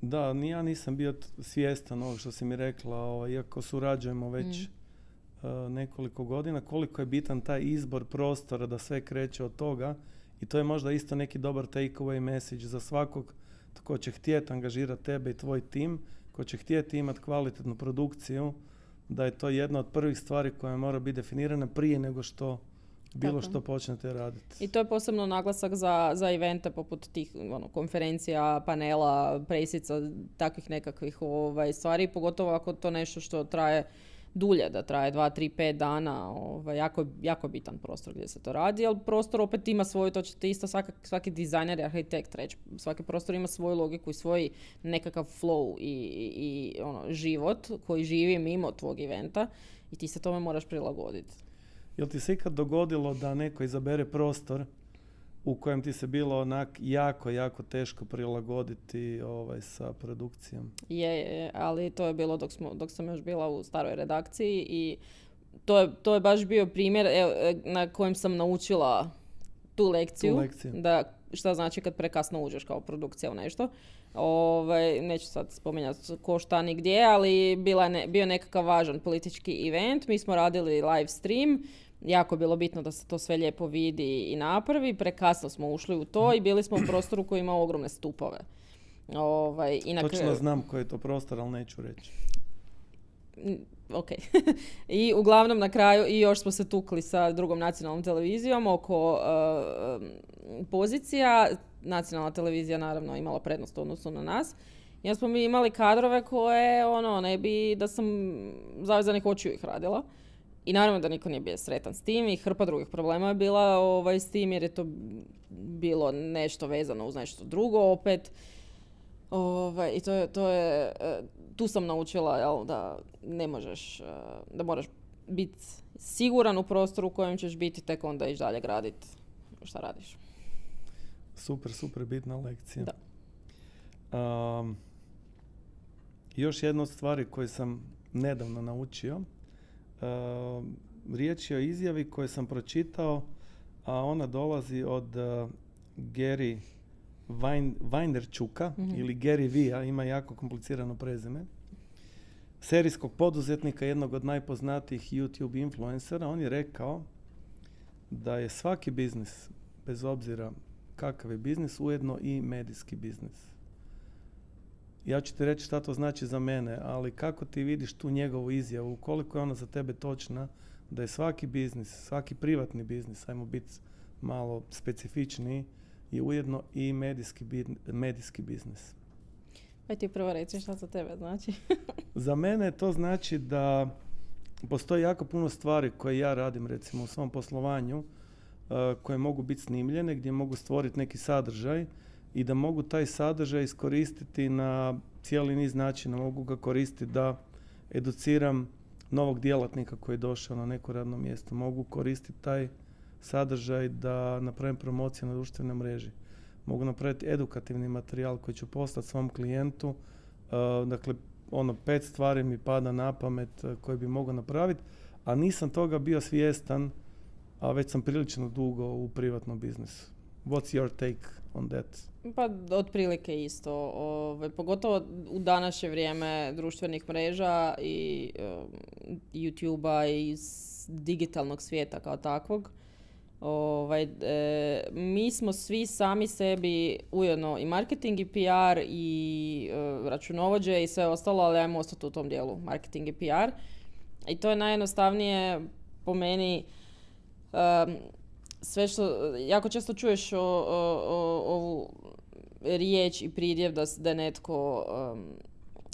Speaker 1: Da, ja nisam bio svjestan ovog što si mi rekla, iako surađujemo već nekoliko godina, koliko je bitan taj izbor prostora da sve kreće od toga i to je možda isto neki dobar take away message za svakog ko će htjeti angažirati tebe i tvoj tim, ko će htjeti imati kvalitetnu produkciju, da je to jedna od prvih stvari koja mora biti definirana prije nego što bilo što počnete raditi.
Speaker 2: I to je posebno naglasak za evente poput tih konferencija, panela, presica, takvih nekakvih stvari, pogotovo ako to nešto što traje dulje, da traje 2, 3, 5 dana, jako bitan prostor gdje se to radi, ali prostor opet ima svoju, to ćete isto svaki dizajner i arhitekt reći, svaki prostor ima svoju logiku i svoj nekakav flow i život koji živi mimo tvog eventa i ti se tome moraš prilagoditi.
Speaker 1: Jel ti se ikad dogodilo da neko izabere prostor u kojem ti se bilo onak jako teško prilagoditi sa produkcijom?
Speaker 2: Je, ali to je bilo dok sam još bila u staroj redakciji i to je baš bio primjer na kojem sam naučila tu lekciju. Da šta znači kad prekasno uđeš kao produkcija u nešto. Neću sad spominjati ko šta ni gdje, ali bio nekakav važan politički event. Mi smo radili live stream. Jako je bilo bitno da se to sve lijepo vidi i napravi. Prekasno smo ušli u to i bili smo u prostoru koji ima ogromne stupove.
Speaker 1: Točno znam koji je to prostor, ali neću reći.
Speaker 2: Ok. I uglavnom na kraju i još smo se tukli sa drugom nacionalnom televizijom oko pozicija. Nacionalna televizija naravno imala prednost u odnosu na nas. Jer smo mi imali kadrove koje ne bi da sam zavezanih očiju ih radila. I naravno da niko nije bio sretan s tim i hrpa drugih problema je bila s tim jer je to bilo nešto vezano uz nešto drugo opet. I to je tu sam naučila da ne možeš, da moraš biti siguran u prostoru u kojem ćeš biti, tek onda ići dalje graditi šta radiš.
Speaker 1: Super bitna lekcija.
Speaker 2: Da.
Speaker 1: Još jedna od stvari koju sam nedavno naučio, riječ je o izjavi koju sam pročitao, a ona dolazi od Gary Vaynerchuka ili Gary Vee-a, ima jako komplicirano prezime, serijskog poduzetnika, jednog od najpoznatijih YouTube influencera. On je rekao da je svaki biznis, bez obzira kakav je biznis, ujedno i medijski biznis. ja ću ti reći šta to znači za mene, ali kako ti vidiš tu njegovu izjavu, koliko je ona za tebe točna, da je svaki biznis, svaki privatni biznis, ajmo biti malo specifičniji, je ujedno i medijski biznis.
Speaker 2: Aj ti prvo reći šta za tebe znači.
Speaker 1: Za mene to znači da postoji jako puno stvari koje ja radim recimo u svom poslovanju, koje mogu biti snimljene, gdje mogu stvoriti neki sadržaj i da mogu taj sadržaj iskoristiti na cijeli niz načina. Mogu ga koristiti da educiram novog djelatnika koji je došao na neko radno mjesto. Mogu koristiti taj sadržaj da napravim promociju na društvenoj mreži. Mogu napraviti edukativni materijal koji ću poslati svom klijentu. Dakle, 5 stvari mi pada na pamet koje bi mogao napraviti, a nisam toga bio svjestan, a već sam prilično dugo u privatnom biznisu. What's your take on that?
Speaker 2: Pa otprilike isto. Pogotovo u današnje vrijeme društvenih mreža i YouTube-a i digitalnog svijeta kao takvog. Mi smo svi sami sebi ujedno i marketing i PR i računovođe i sve ostalo, ali ajmo ostati u tom dijelu, marketing i PR. I to je najjednostavnije po meni. Sve što, jako često čuješ ovu riječ i pridjev da je netko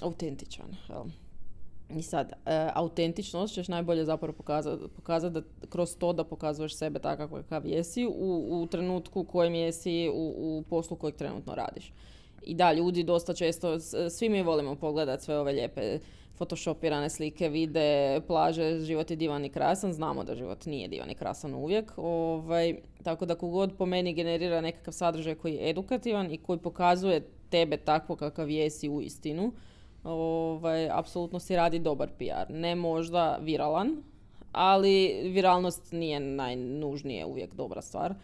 Speaker 2: autentičan. I sad, autentičnost ćeš najbolje zapravo pokazati da kroz to da pokazuješ sebe takav kakav jesi u trenutku u kojem jesi u poslu kojeg trenutno radiš. I da, ljudi dosta često, svi mi volimo pogledati sve ove lijepe photoshopirane slike, vide, plaže, život je divan i krasan, znamo da život nije divan i krasan uvijek. Tako da kogod po meni generira nekakav sadržaj koji je edukativan i koji pokazuje tebe takvo kakav jesi u istinu, apsolutno si radi dobar PR. Ne možda viralan, ali viralnost nije najnužnije uvijek dobra stvar.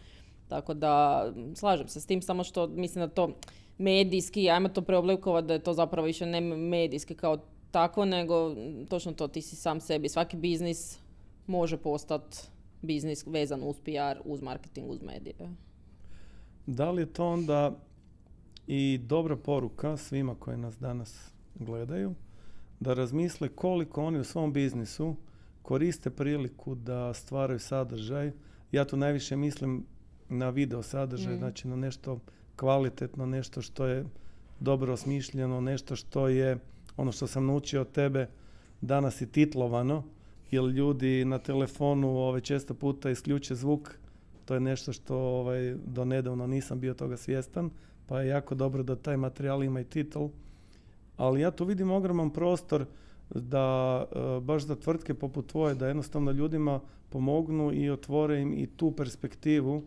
Speaker 2: Tako da slažem se s tim, samo što mislim da to medijski, ajmo to preoblikovati da je to zapravo više ne medijski kao tako, nego točno to, ti si sam sebi. Svaki biznis može postati biznis vezan uz PR, uz marketing, uz medije.
Speaker 1: Da li je to onda i dobra poruka svima koji nas danas gledaju, da razmisle koliko oni u svom biznisu koriste priliku da stvaraju sadržaj. Ja tu najviše mislim na video sadržaj, znači na nešto kvalitetno, nešto što je dobro osmišljeno, nešto što je ono što sam naučio od tebe danas i titlovano, jer ljudi na telefonu često puta isključe zvuk. To je nešto što do nedavno nisam bio toga svjestan, pa je jako dobro da taj materijal ima i titl. Ali ja tu vidim ogroman prostor da baš za tvrtke poput tvoje, da jednostavno ljudima pomognu i otvore im i tu perspektivu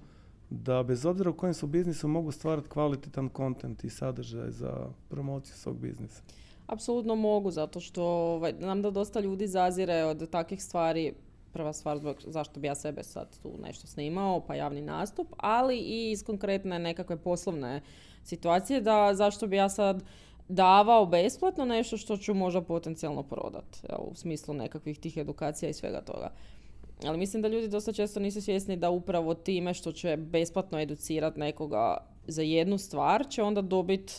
Speaker 1: da bez obzira u kojem su biznisu mogu stvarati kvalitetan kontent i sadržaj za promociju svog biznisa.
Speaker 2: Apsolutno mogu, zato što znam da dosta ljudi zazire od takvih stvari. Prva stvar zašto bi ja sebe sad tu nešto snimao, pa javni nastup, ali i iz konkretne nekakve poslovne situacije, da zašto bi ja sad davao besplatno nešto što ću možda potencijalno prodati, u smislu nekakvih tih edukacija i svega toga. Ali mislim da ljudi dosta često nisu svjesni da upravo time što će besplatno educirati nekoga za jednu stvar, će onda dobiti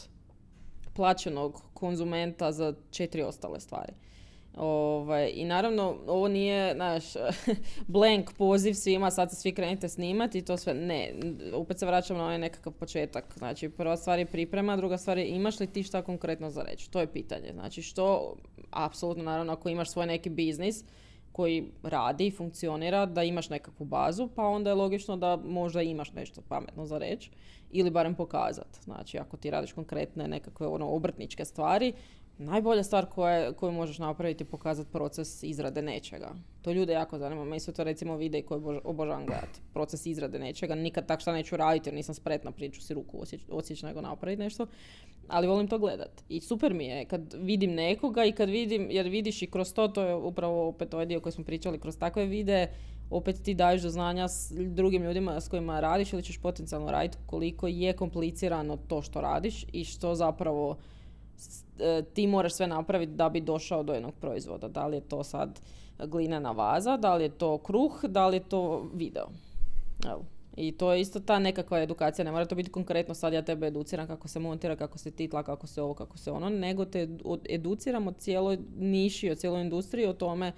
Speaker 2: plaćenog konzumenta za 4 ostale stvari. I naravno, ovo nije blank poziv svima, sad se svi krenite snimati i to sve. Ne, opet se vraćam na ovaj nekakav početak. Znači, prva stvar je priprema, druga stvar je imaš li ti šta konkretno za reći. To je pitanje. Znači, što, apsolutno, naravno, ako imaš svoj neki biznis koji radi i funkcionira, da imaš nekakvu bazu, pa onda je logično da možda imaš nešto pametno za reći ili barem pokazati. Znači, ako ti radiš konkretne nekakve obrtničke stvari, najbolja stvar koju možeš napraviti je pokazati proces izrade nečega. To ljude jako zanima. Meni su to recimo videi koje obožavam gledati. Proces izrade nečega. Nikad tak šta neću raditi jer nisam spretna, prije ću si ruku odsjeći nego napraviti nešto. Ali volim to gledati. I super mi je kad vidim nekoga i kad vidim, jer vidiš i kroz to je upravo opet ovaj dio koji smo pričali, kroz takve videe opet ti daješ do znanja s drugim ljudima s kojima radiš ili ćeš potencijalno raditi koliko je komplicirano to što radiš i što zapravo ti moraš sve napraviti da bi došao do jednog proizvoda. Da li je to sad glinena vaza, da li je to kruh, da li je to video. Evo, I to je isto ta nekakva edukacija, ne mora to biti konkretno sad ja tebe educiram kako se montira, kako se titla, kako se ovo, kako se ono, nego te educiram o cijeloj niši, o cijeloj industriji, o tome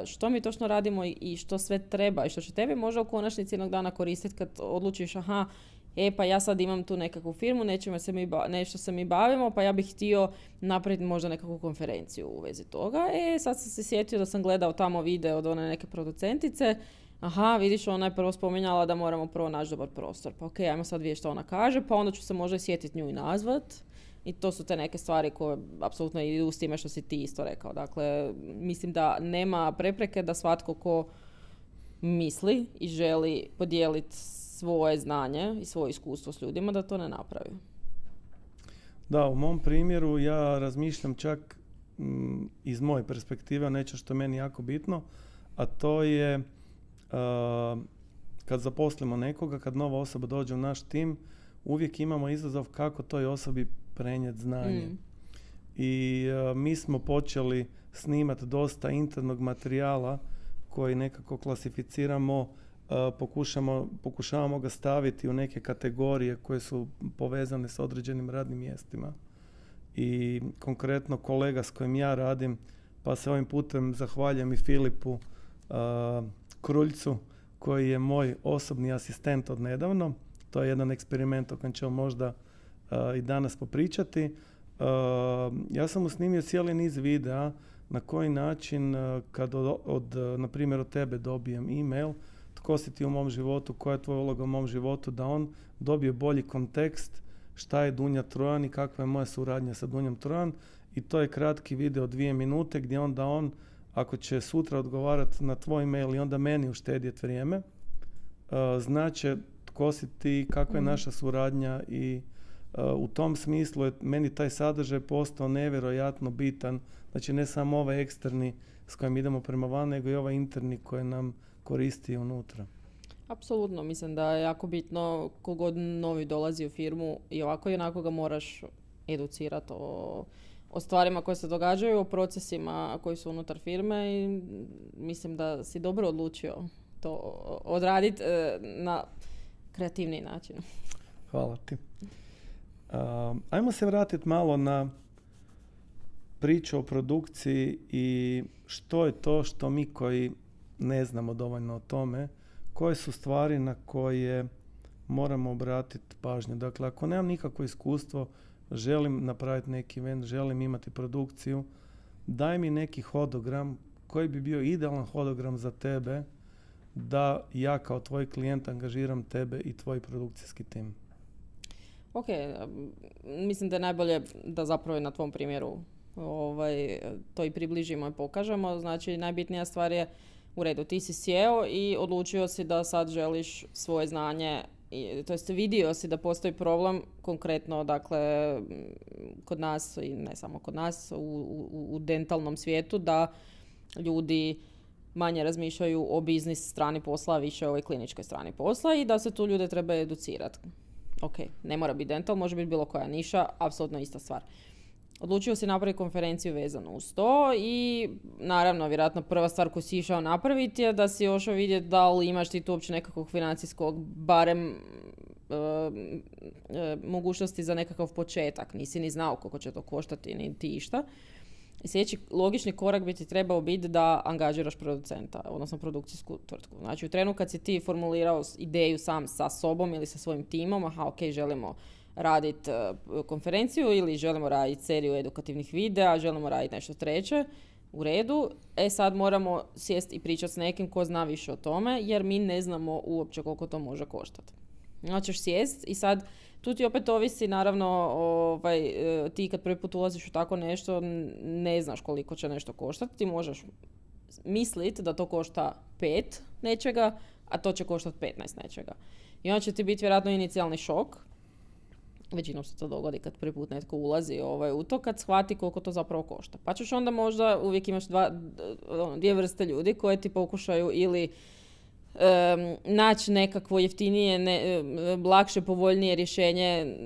Speaker 2: što mi točno radimo i što sve treba i što će tebi možda u konačnici jednog dana koristiti kad odlučiš pa ja sad imam tu nekakvu firmu, nešto se mi bavimo, pa ja bih htio napraviti možda nekakvu konferenciju u vezi toga. Sad sam se sjetio da sam gledao tamo video od one neke producentice. Vidiš, ona je prvo spominjala da moramo prvo naći dobar prostor. Pa ajmo sad vidjeti što ona kaže, pa onda ću se možda sjetiti nju i nazvat. I to su te neke stvari koje apsolutno idu s time što si ti isto rekao. Dakle, mislim da nema prepreke da svatko ko misli i želi podijeliti svoje znanje i svoje iskustvo s ljudima, da to ne napravi.
Speaker 1: Da, u mom primjeru ja razmišljam čak iz moje perspektive nešto što je meni jako bitno, a to je kad zaposlimo nekoga, kad nova osoba dođe u naš tim, uvijek imamo izazov kako toj osobi prenijeti znanje. I mi smo počeli snimati dosta internog materijala koji nekako klasificiramo, pokušavamo ga staviti u neke kategorije koje su povezane s određenim radnim mjestima. I konkretno kolega s kojim ja radim, pa se ovim putem zahvaljujem i Filipu Kruljcu, koji je moj osobni asistent od nedavno. To je jedan eksperiment o kojem ćemo možda i danas popričati. Ja sam mu snimio cijeli niz videa na koji način kad na primjer od tebe dobijem e-mail, tko si ti u mom životu, koja je tvoja uloga u mom životu, da on dobije bolji kontekst šta je Dunja Trojan i kakva je moja suradnja sa Dunjom Trojan. I to je kratki video 2 minute gdje onda on, ako će sutra odgovarati na tvoj mail i onda meni uštedjeti vrijeme, znače tko si ti, kakva je naša suradnja i u tom smislu je meni taj sadržaj postao nevjerojatno bitan. Znači ne samo ovaj eksterni s kojim idemo prema van, nego i ovaj interni koji nam koristi unutra.
Speaker 2: Apsolutno, mislim da je jako bitno kogod novi dolazi u firmu i ovako i onako ga moraš educirati o stvarima koje se događaju, o procesima koji su unutar firme i mislim da si dobro odlučio to odraditi na kreativniji način.
Speaker 1: Hvala ti. Ajmo se vratiti malo na priču o produkciji i što je to što mi koji ne znamo dovoljno o tome, koje su stvari na koje moramo obratiti pažnju. Dakle, ako nemam nikakvo iskustvo, želim napraviti neki event, želim imati produkciju, daj mi neki hodogram koji bi bio idealan hodogram za tebe da ja kao tvoj klijent angažiram tebe i tvoj produkcijski tim.
Speaker 2: Ok, mislim da je najbolje da zapravo na tvom primjeru to i približimo i pokažemo. Znači, najbitnija stvar je u redu, ti si sjeo i odlučio si da sad želiš svoje znanje, to jest vidio si da postoji problem konkretno, dakle, kod nas i ne samo kod nas, u dentalnom svijetu, da ljudi manje razmišljaju o biznis strani posla, a više o ovoj kliničkoj strani posla i da se tu ljude treba educirati. Ok, ne mora biti dental, može biti bilo koja niša, apsolutno ista stvar. Odlučio si napraviti konferenciju vezanu uz to i naravno, vjerojatno prva stvar koju si išao napraviti je da si ošao vidjeti da li imaš ti tu uopće nekakvog financijskog, barem mogućnosti za nekakav početak. Nisi ni znao koliko će to koštati, ni ti išta. I sljedeći logični korak bi ti trebao biti da angažiraš producenta, odnosno produkcijsku tvrtku. Znači, u trenu kad si ti formulirao ideju sam sa sobom ili sa svojim timom, želimo raditi konferenciju ili želimo raditi seriju edukativnih videa, želimo raditi nešto treće, u redu. Sad moramo sjesti i pričati s nekim ko zna više o tome, jer mi ne znamo uopće koliko to može koštati. Znači, sjest i sad tu ti opet ovisi, naravno, ti kad prvi put ulaziš u tako nešto, ne znaš koliko će nešto koštati. Ti možeš misliti da to košta 5 nečega, a to će koštati 15 nečega. I onda će ti biti vjerojatno inicijalni šok. Većinom se to dogodi kad prvi put netko ulazi u to, kad shvati koliko to zapravo košta. Pa ćeš onda možda, uvijek imaš dvije vrste ljudi koje ti pokušaju ili naći nekakvo jeftinije, lakše, povoljnije rješenje,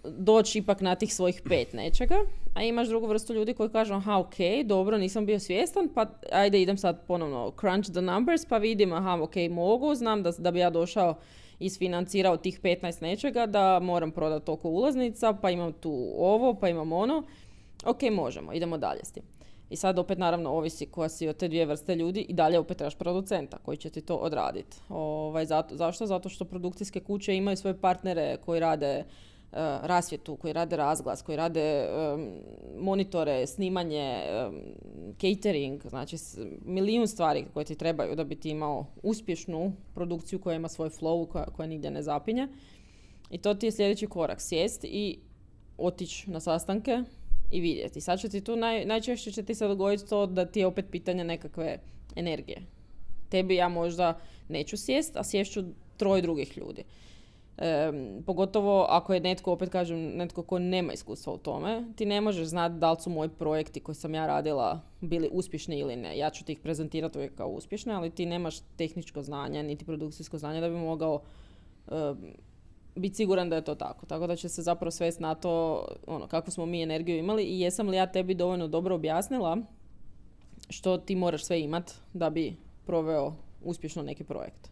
Speaker 2: doći ipak na tih svojih 5 nečega, a imaš drugu vrstu ljudi koji kažu, aha, ok, dobro, nisam bio svjestan, pa ajde idem sad ponovno crunch the numbers, pa vidim, aha, ok, mogu, znam da bi ja došao isfinancirao tih 15 nečega, da moram prodati toliko ulaznica, pa imam tu ovo, pa imam ono, ok, možemo, idemo dalje s tim. I sad opet naravno ovisi koja si od te dvije vrste ljudi i dalje opet trebaš producenta koji će ti to odraditi. Zašto? Zato što produkcijske kuće imaju svoje partnere koji rade rasvjetu, koji rade razglas, koji rade monitore, snimanje, catering, znači milijun stvari koje ti trebaju da bi ti imao uspješnu produkciju koja ima svoj flow, koja nigdje ne zapinje. I to ti je sljedeći korak, sjest i otići na sastanke i vidjeti. Sad će ti tu najčešće će ti se dogoditi to da ti je opet pitanje nekakve energije. Tebi ja možda neću sjest, a sješću 3 drugih ljudi. Pogotovo ako je netko, opet kažem, netko ko nema iskustva u tome, ti ne možeš znati da li su moji projekti koje sam ja radila bili uspješni ili ne. Ja ću ti ih prezentirati uvijek kao uspješne, ali ti nemaš tehničko znanje, niti produkcijsko znanje da bi mogao biti siguran da je to tako. Tako da će se zapravo svesti na to kakvu smo mi energiju imali i jesam li ja tebi dovoljno dobro objasnila što ti moraš sve imat da bi proveo uspješno neki projekt.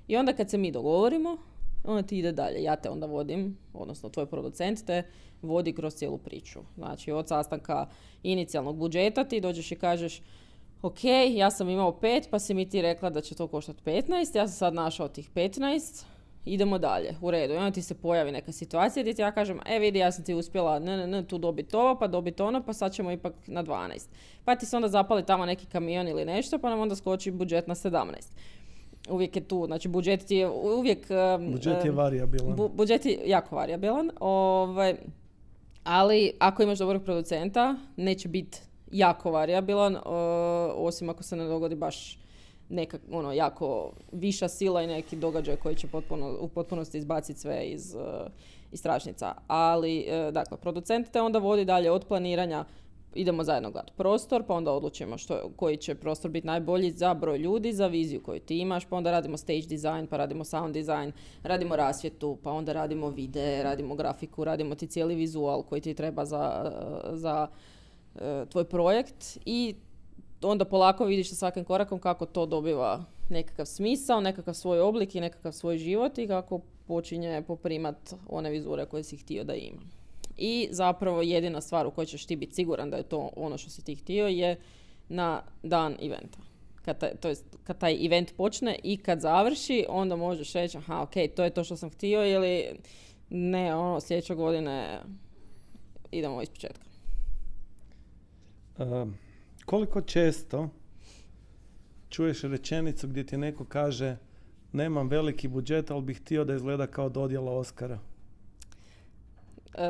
Speaker 2: I onda kad se mi dogovorimo, onda ti ide dalje. Ja te onda vodim, odnosno tvoj producent te vodi kroz cijelu priču. Znači od sastanka inicijalnog budžeta ti dođeš i kažeš ok, ja sam imao 5, pa si mi ti rekla da će to koštati 15, ja sam sad našao tih 15, idemo dalje, u redu. I onda ti se pojavi neka situacija gdje ti ja kažem, vidi, ja sam ti uspjela tu dobiti ovo, pa dobiti ono, pa sad ćemo ipak na 12. Pa ti se onda zapali tamo neki kamion ili nešto, pa nam onda skoči budžet na 17. Uvijek je tu, znači budžet je uvijek...
Speaker 1: budžet je varijabilan.
Speaker 2: Budžet je jako varijabilan, ali ako imaš dobrog producenta, neće biti jako varijabilan, osim ako se ne dogodi baš neka jako viša sila i neki događaj koji će u potpunosti izbaciti sve iz tračnica. Ali, dakle, producent te onda vodi dalje od planiranja. Idemo zajedno gledati prostor, pa onda odlučimo koji će prostor biti najbolji za broj ljudi, za viziju koju ti imaš, pa onda radimo stage design, pa radimo sound design, radimo rasvjetu, pa onda radimo videe, radimo grafiku, radimo ti cijeli vizual koji ti treba za tvoj projekt i onda polako vidiš sa svakim korakom kako to dobiva nekakav smisao, nekakav svoj oblik i nekakav svoj život i kako počinje poprimat one vizure koje si htio da ima. I zapravo jedina stvar u kojoj ćeš ti biti siguran da je to ono što si ti htio je na dan eventa. Kad taj event počne i kad završi, onda možeš reći, aha, ok, to je to što sam htio ili ne, sljedeće godine idemo iz početka.
Speaker 1: Koliko često čuješ rečenicu gdje ti neko kaže nemam veliki budžet, ali bih htio da izgleda kao dodjela Oscara?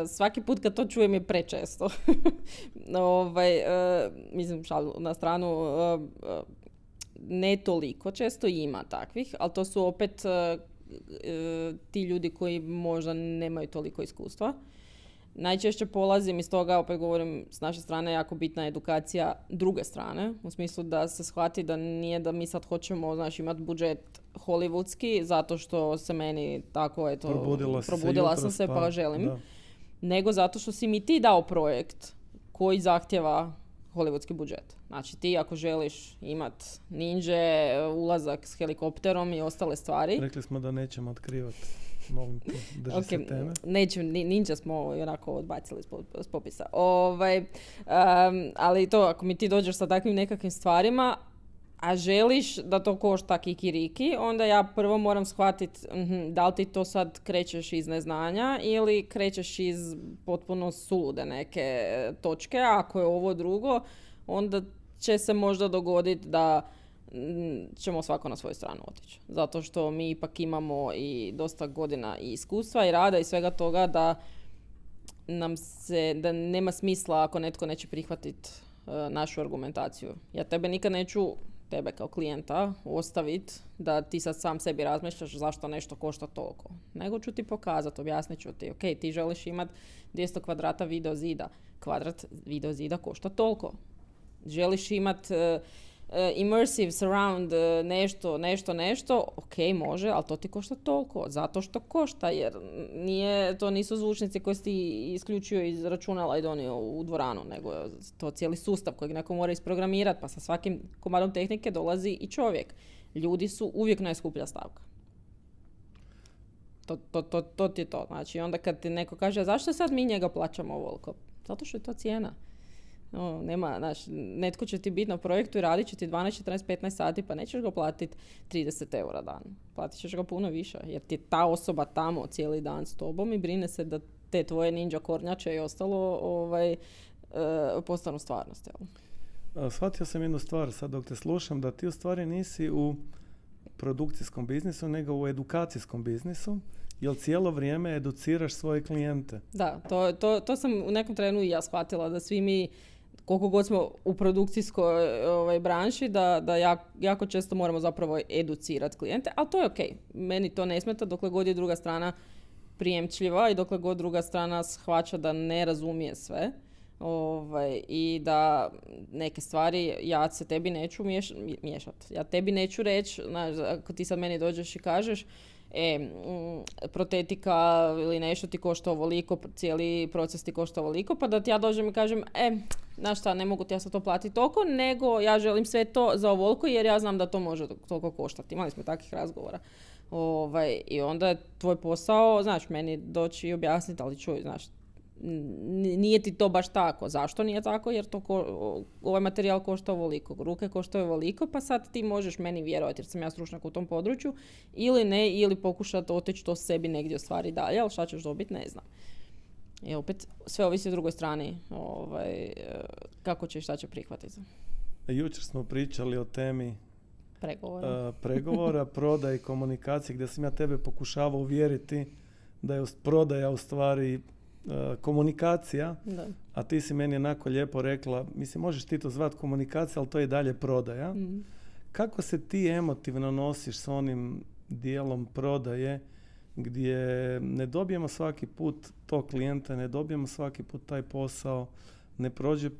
Speaker 2: Svaki put kad to čujem je prečesto. Mislim, šalu na stranu, ne toliko često ima takvih, ali to su opet ti ljudi koji možda nemaju toliko iskustva. Najčešće polazim iz toga, opet govorim, s naše strane jako bitna edukacija druge strane, u smislu da se shvati da nije da mi sad hoćemo imati budžet hollywoodski zato što se meni tako, probudila sam se pa želim. Da. Nego zato što si mi ti dao projekt koji zahtjeva hollywoodski budžet. Znači ti ako želiš imat ninje, ulazak s helikopterom i ostale stvari... Rekli
Speaker 1: smo da nećemo otkrivati. Molim te, drži se teme.
Speaker 2: Ninja smo onako odbacili s popisa. Ali to, ako mi ti dođeš sa takvim nekakvim stvarima, a želiš da to košta kikiriki, onda ja prvo moram shvatiti da li ti to sad krećeš iz neznanja ili krećeš iz potpuno sulude neke točke. A ako je ovo drugo, onda će se možda dogoditi da ćemo svako na svoju stranu otići. Zato što mi ipak imamo i dosta godina i iskustva i rada i svega toga da da nema smisla ako netko neće prihvatiti našu argumentaciju. Ja tebe nikad neću, tebe kao klijenta, ostaviti da ti sad sam sebi razmišljaš zašto nešto košta toliko. Nego ću ti pokazati, objasnit ću ti, ok, ti želiš imati 200 kvadrata video zida. Kvadrat video zida košta toliko. Želiš imati immersive surround, nešto, ok, može, ali to ti košta toliko, zato što košta, jer to nisu zvučnici koje si ti isključio iz računala i donio u dvoranu, nego je to cijeli sustav kojeg neko mora isprogramirati, pa sa svakim komadom tehnike dolazi i čovjek. Ljudi su uvijek najskuplja stavka. To ti je to. Znači, onda kad ti neko kaže, zašto sad mi njega plaćamo ovoliko? Zato što je to cijena. No, netko će ti biti na projektu i radit će ti 12, 14, 15 sati, pa nećeš ga platiti 30 eura dan. Platit ćeš ga puno više, jer ti je ta osoba tamo cijeli dan s tobom i brine se da te tvoje ninja kornjače i ostalo postanu stvarnost.
Speaker 1: Shvatio sam jednu stvar sad dok te slušam, da ti u stvari nisi u produkcijskom biznisu, nego u edukacijskom biznisu, jer cijelo vrijeme educiraš svoje klijente.
Speaker 2: Da, to sam u nekom trenu i ja shvatila, da svi mi, koliko god smo u produkcijskoj branši, da jako često moramo zapravo educirati klijente, ali to je ok. Meni to ne smeta dokle god je druga strana prijemčljiva i dokle god druga strana shvaća da ne razumije sve. I da neke stvari ja se tebi neću miješati. Ja tebi neću reći, ako ti sad meni dođeš i kažeš protetika ili nešto ti košta ovoliko, cijeli proces ti košta ovoliko, pa da ti ja dođem i kažem znaš šta, ne mogu ti ja sad to platiti toliko, nego ja želim sve to za ovoliko jer ja znam da to može toliko koštati. Imali smo takvih razgovora. I onda je tvoj posao, znaš, meni doći i objasniti, ali čuj, znaš, nije ti to baš tako. Zašto nije tako? Jer ovaj materijal košta ovoliko, ruke koštaju ovoliko, pa sad ti možeš meni vjerovati jer sam ja stručnjak u tom području, ili ne, ili pokušati otići to sebi negdje ostvari dalje, ali šta ćeš dobiti, ne znam. I opet, sve ovisi o drugoj strani, kako će i šta će prihvatiti.
Speaker 1: Jučer smo pričali o temi
Speaker 2: pregovora,
Speaker 1: prodaje i komunikacije, gdje sam ja tebe pokušavao uvjeriti da je prodaja u stvari komunikacija, da. A ti si meni onako lijepo rekla, mislim, možeš ti to zvati komunikacija, ali to je i dalje prodaja. Mm. Kako se ti emotivno nosiš s onim dijelom prodaje gdje ne dobijemo svaki put tog klijenta, ne dobijemo svaki put taj posao, ne prođe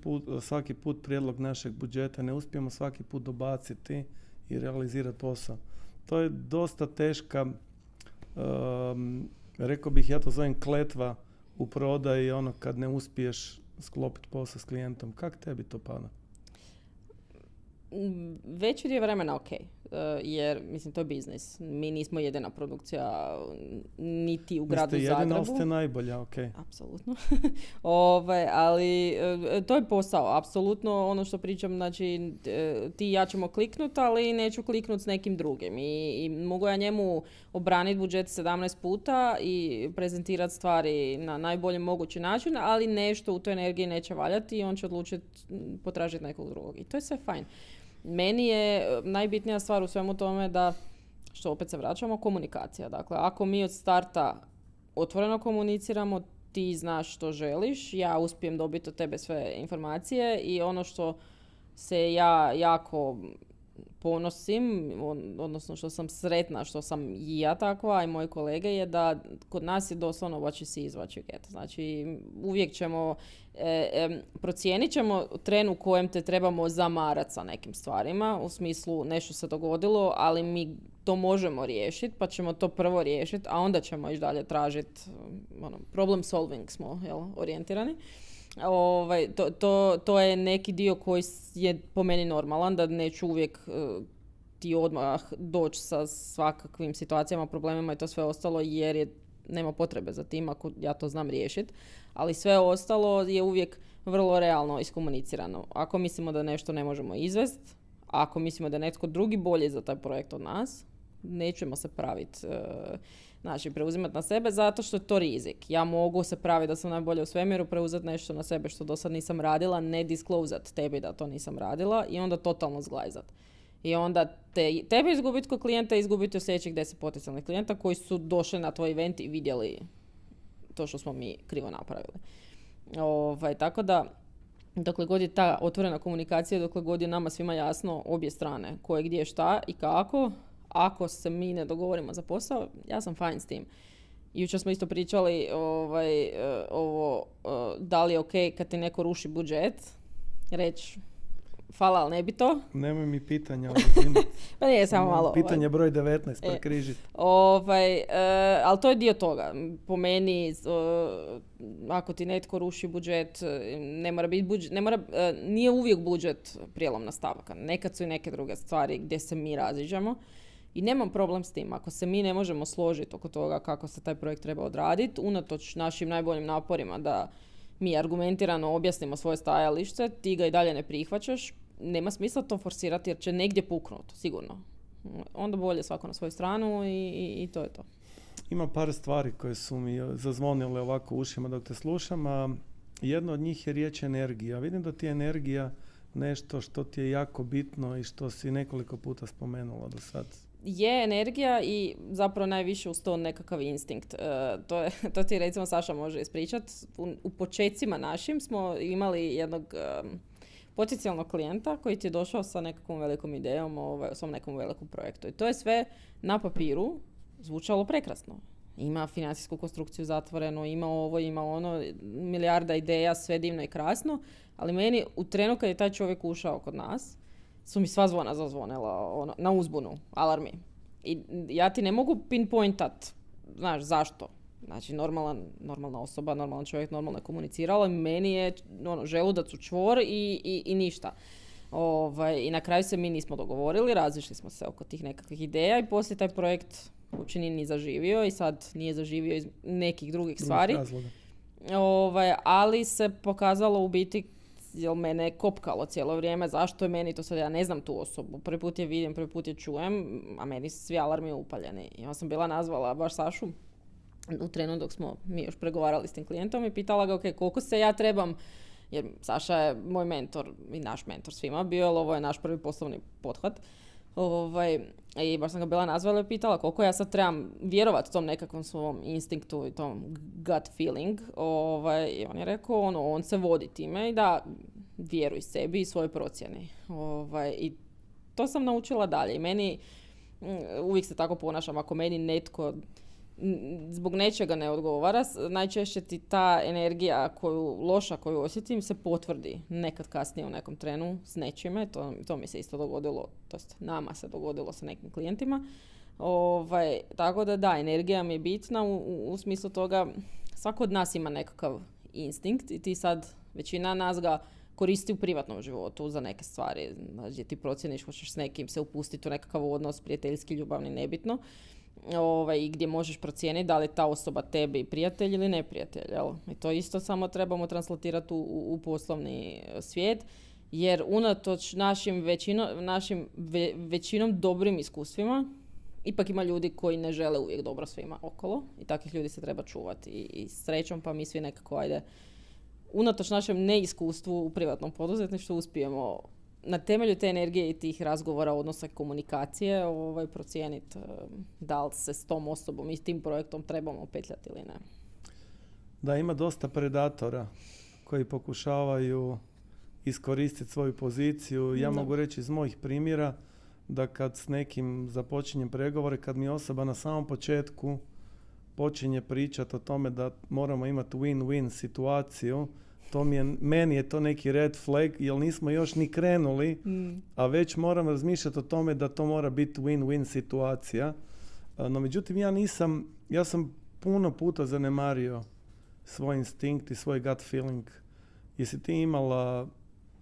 Speaker 1: svaki put prijedlog našeg budžeta, ne uspijemo svaki put dobaciti i realizirati posao. To je dosta teška, rekao bih, ja to zovem kletva u prodaji, kad ne uspiješ sklopiti posao s klijentom. Kako tebi to pada?
Speaker 2: Veći dio vremena ok, jer mislim to je biznis. Mi nismo jedina produkcija niti u gradu Zagrebu.
Speaker 1: Niste jedina, ali ste najbolja, ok.
Speaker 2: Apsolutno. Ali to je posao, apsolutno ono što pričam, znači ti i ja ćemo kliknuti, ali neću kliknuti s nekim drugim. I mogu ja njemu obraniti budžet 17 puta i prezentirati stvari na najbolji mogući način, ali nešto u toj energiji neće valjati i on će odlučiti potražiti nekog drugog. I to je sve fajn. Meni je najbitnija stvar u svemu tome da, što opet se vraćamo, komunikacija. Dakle, ako mi od starta otvoreno komuniciramo, ti znaš što želiš, ja uspijem dobiti od tebe sve informacije i ono što se ja jako ponosim, odnosno što sam sretna, što sam i ja takva i moji kolege, je da kod nas je doslovno what you see is what you get. Znači, uvijek ćemo, procijenit ćemo tren u kojem te trebamo zamarati sa nekim stvarima, u smislu nešto se dogodilo, ali mi to možemo riješiti, pa ćemo to prvo riješiti, a onda ćemo ići dalje tražiti, problem solving smo, orijentirani. To je neki dio koji je po meni normalan, da neću uvijek ti odmah doći sa svakakvim situacijama, problemima i to sve ostalo, jer nema potrebe za tim ako ja to znam riješiti. Ali sve ostalo je uvijek vrlo realno iskomunicirano. Ako mislimo da nešto ne možemo izvesti, ako mislimo da je netko drugi bolji za taj projekt od nas, nećemo se praviti, preuzimati na sebe zato što je to rizik. Ja mogu se praviti da sam najbolja u svemiru, preuzeti nešto na sebe što do sad nisam radila, ne disclosat tebi da to nisam radila i onda totalno zglajzat. I onda tebe izgubiti kod klijenta, izgubiti od sljedećih 10 potencijalnih klijenta koji su došli na tvoj event i vidjeli to što smo mi krivo napravili. Tako da, dokle god je ta otvorena komunikacija, dokle god je nama svima jasno obje strane, koje, gdje, šta i kako, ako se mi ne dogovorimo za posao, ja sam fajn s tim. Jučer smo isto pričali da li je ok kad ti neko ruši budžet, reći Hvala, ali ne bi to.
Speaker 1: Nemoj mi pitanja uzimati.
Speaker 2: Pa nije, samo malo.
Speaker 1: Pitanje broj 19, prekrižiti.
Speaker 2: Ali to je dio toga. Po meni, ako ti netko ruši budžet, ne mora biti budžet, nije uvijek budžet prijelomna stavka. Nekad su i neke druge stvari gdje se mi raziđemo. I nemam problem s tim. Ako se mi ne možemo složiti oko toga kako se taj projekt treba odraditi, unatoč našim najboljim naporima da mi argumentirano objasnimo svoje stajalište, ti ga i dalje ne prihvaćaš, nema smisla to forsirati jer će negdje puknuti, sigurno. Onda bolje svako na svoju stranu i to je to.
Speaker 1: Ima par stvari koje su mi zazvonile ovako u ušima dok te slušam, a jedno od njih je riječ energija. Vidim da ti je energija nešto što ti je jako bitno i što si nekoliko puta spomenula do sad.
Speaker 2: Je energija i zapravo najviše uz to nekakav instinkt. To ti recimo Saša može ispričati. U počecima našim smo imali jednog potencijalnog klijenta koji ti je došao sa nekakvom velikom idejom o svom nekom velikom projektu. I to je sve na papiru zvučalo prekrasno. Ima financijsku konstrukciju zatvorenu, ima ovo, ima ono, milijarda ideja, sve divno i krasno, ali meni u trenu kad je taj čovjek ušao kod nas, su mi sva zvona zazvonila na uzbunu, alarmi. I ja ti ne mogu pinpointat, znaš, zašto. Znači, normalna osoba, normalan čovjek, normalno je komunicirala, meni je želudac u čvor i ništa. I na kraju se mi nismo dogovorili, razišli smo se oko tih nekakvih ideja i poslije taj projekt uopće nije ni zaživio i sad nije zaživio iz nekih drugih stvari. Ali se pokazalo u biti, jer mene je kopkalo cijelo vrijeme, zašto je meni to sad, ja ne znam tu osobu, prvi put je vidim, prvi put je čujem, a meni su svi alarmi upaljeni. I onda sam bila nazvala baš Sašu u trenu dok smo mi još pregovarali s tim klijentom i pitala ga, ok, koliko se ja trebam, jer Saša je moj mentor i naš mentor svima bio, ali ovo je naš prvi poslovni pothvat. I baš sam ga bila nazvala i pitala koliko ja sad trebam vjerovati tom nekakvom svom instinktu i tom gut feeling. I on je rekao, on se vodi time i da vjeruj sebi i svojoj procjeni. I to sam naučila dalje. I meni, uvijek se tako ponašam, ako meni netko zbog nečega ne odgovara, najčešće ti ta energija koju osjetim se potvrdi nekad kasnije u nekom trenu s nečime. To mi se isto dogodilo, to jest nama se dogodilo sa nekim klijentima. Tako da, energija mi je bitna u smislu toga, svako od nas ima nekakav instinkt i ti sad, većina nas ga koristi u privatnom životu za neke stvari. Znači, ti procjeniš, hoćeš s nekim se upustiti u nekakav odnos, prijateljski, ljubavni, nebitno. I gdje možeš procijeniti da li je ta osoba tebi prijatelj ili neprijatelj. Jel? I to isto samo trebamo translatirati u poslovni svijet, jer unatoč našim većinom dobrim iskustvima, ipak ima ljudi koji ne žele uvijek dobro svima okolo i takvih ljudi se treba čuvati. I srećom pa mi svi nekako, unatoč našem neiskustvu u privatnom poduzetništvu uspijemo na temelju te energije i tih razgovora, odnosa komunikacije, procijeniti da li se s tom osobom i s tim projektom trebamo petljati ili ne.
Speaker 1: Da, ima dosta predatora koji pokušavaju iskoristiti svoju poziciju. Ja mogu reći iz mojih primjera da kad s nekim započinjem pregovore, kad mi osoba na samom početku počinje pričati o tome da moramo imati win-win situaciju, meni je to neki red flag, jer nismo još ni krenuli, a već moram razmišljati o tome da to mora biti win-win situacija. No međutim, ja sam puno puta zanemario svoj instinkt i svoj gut feeling. Jesi ti imala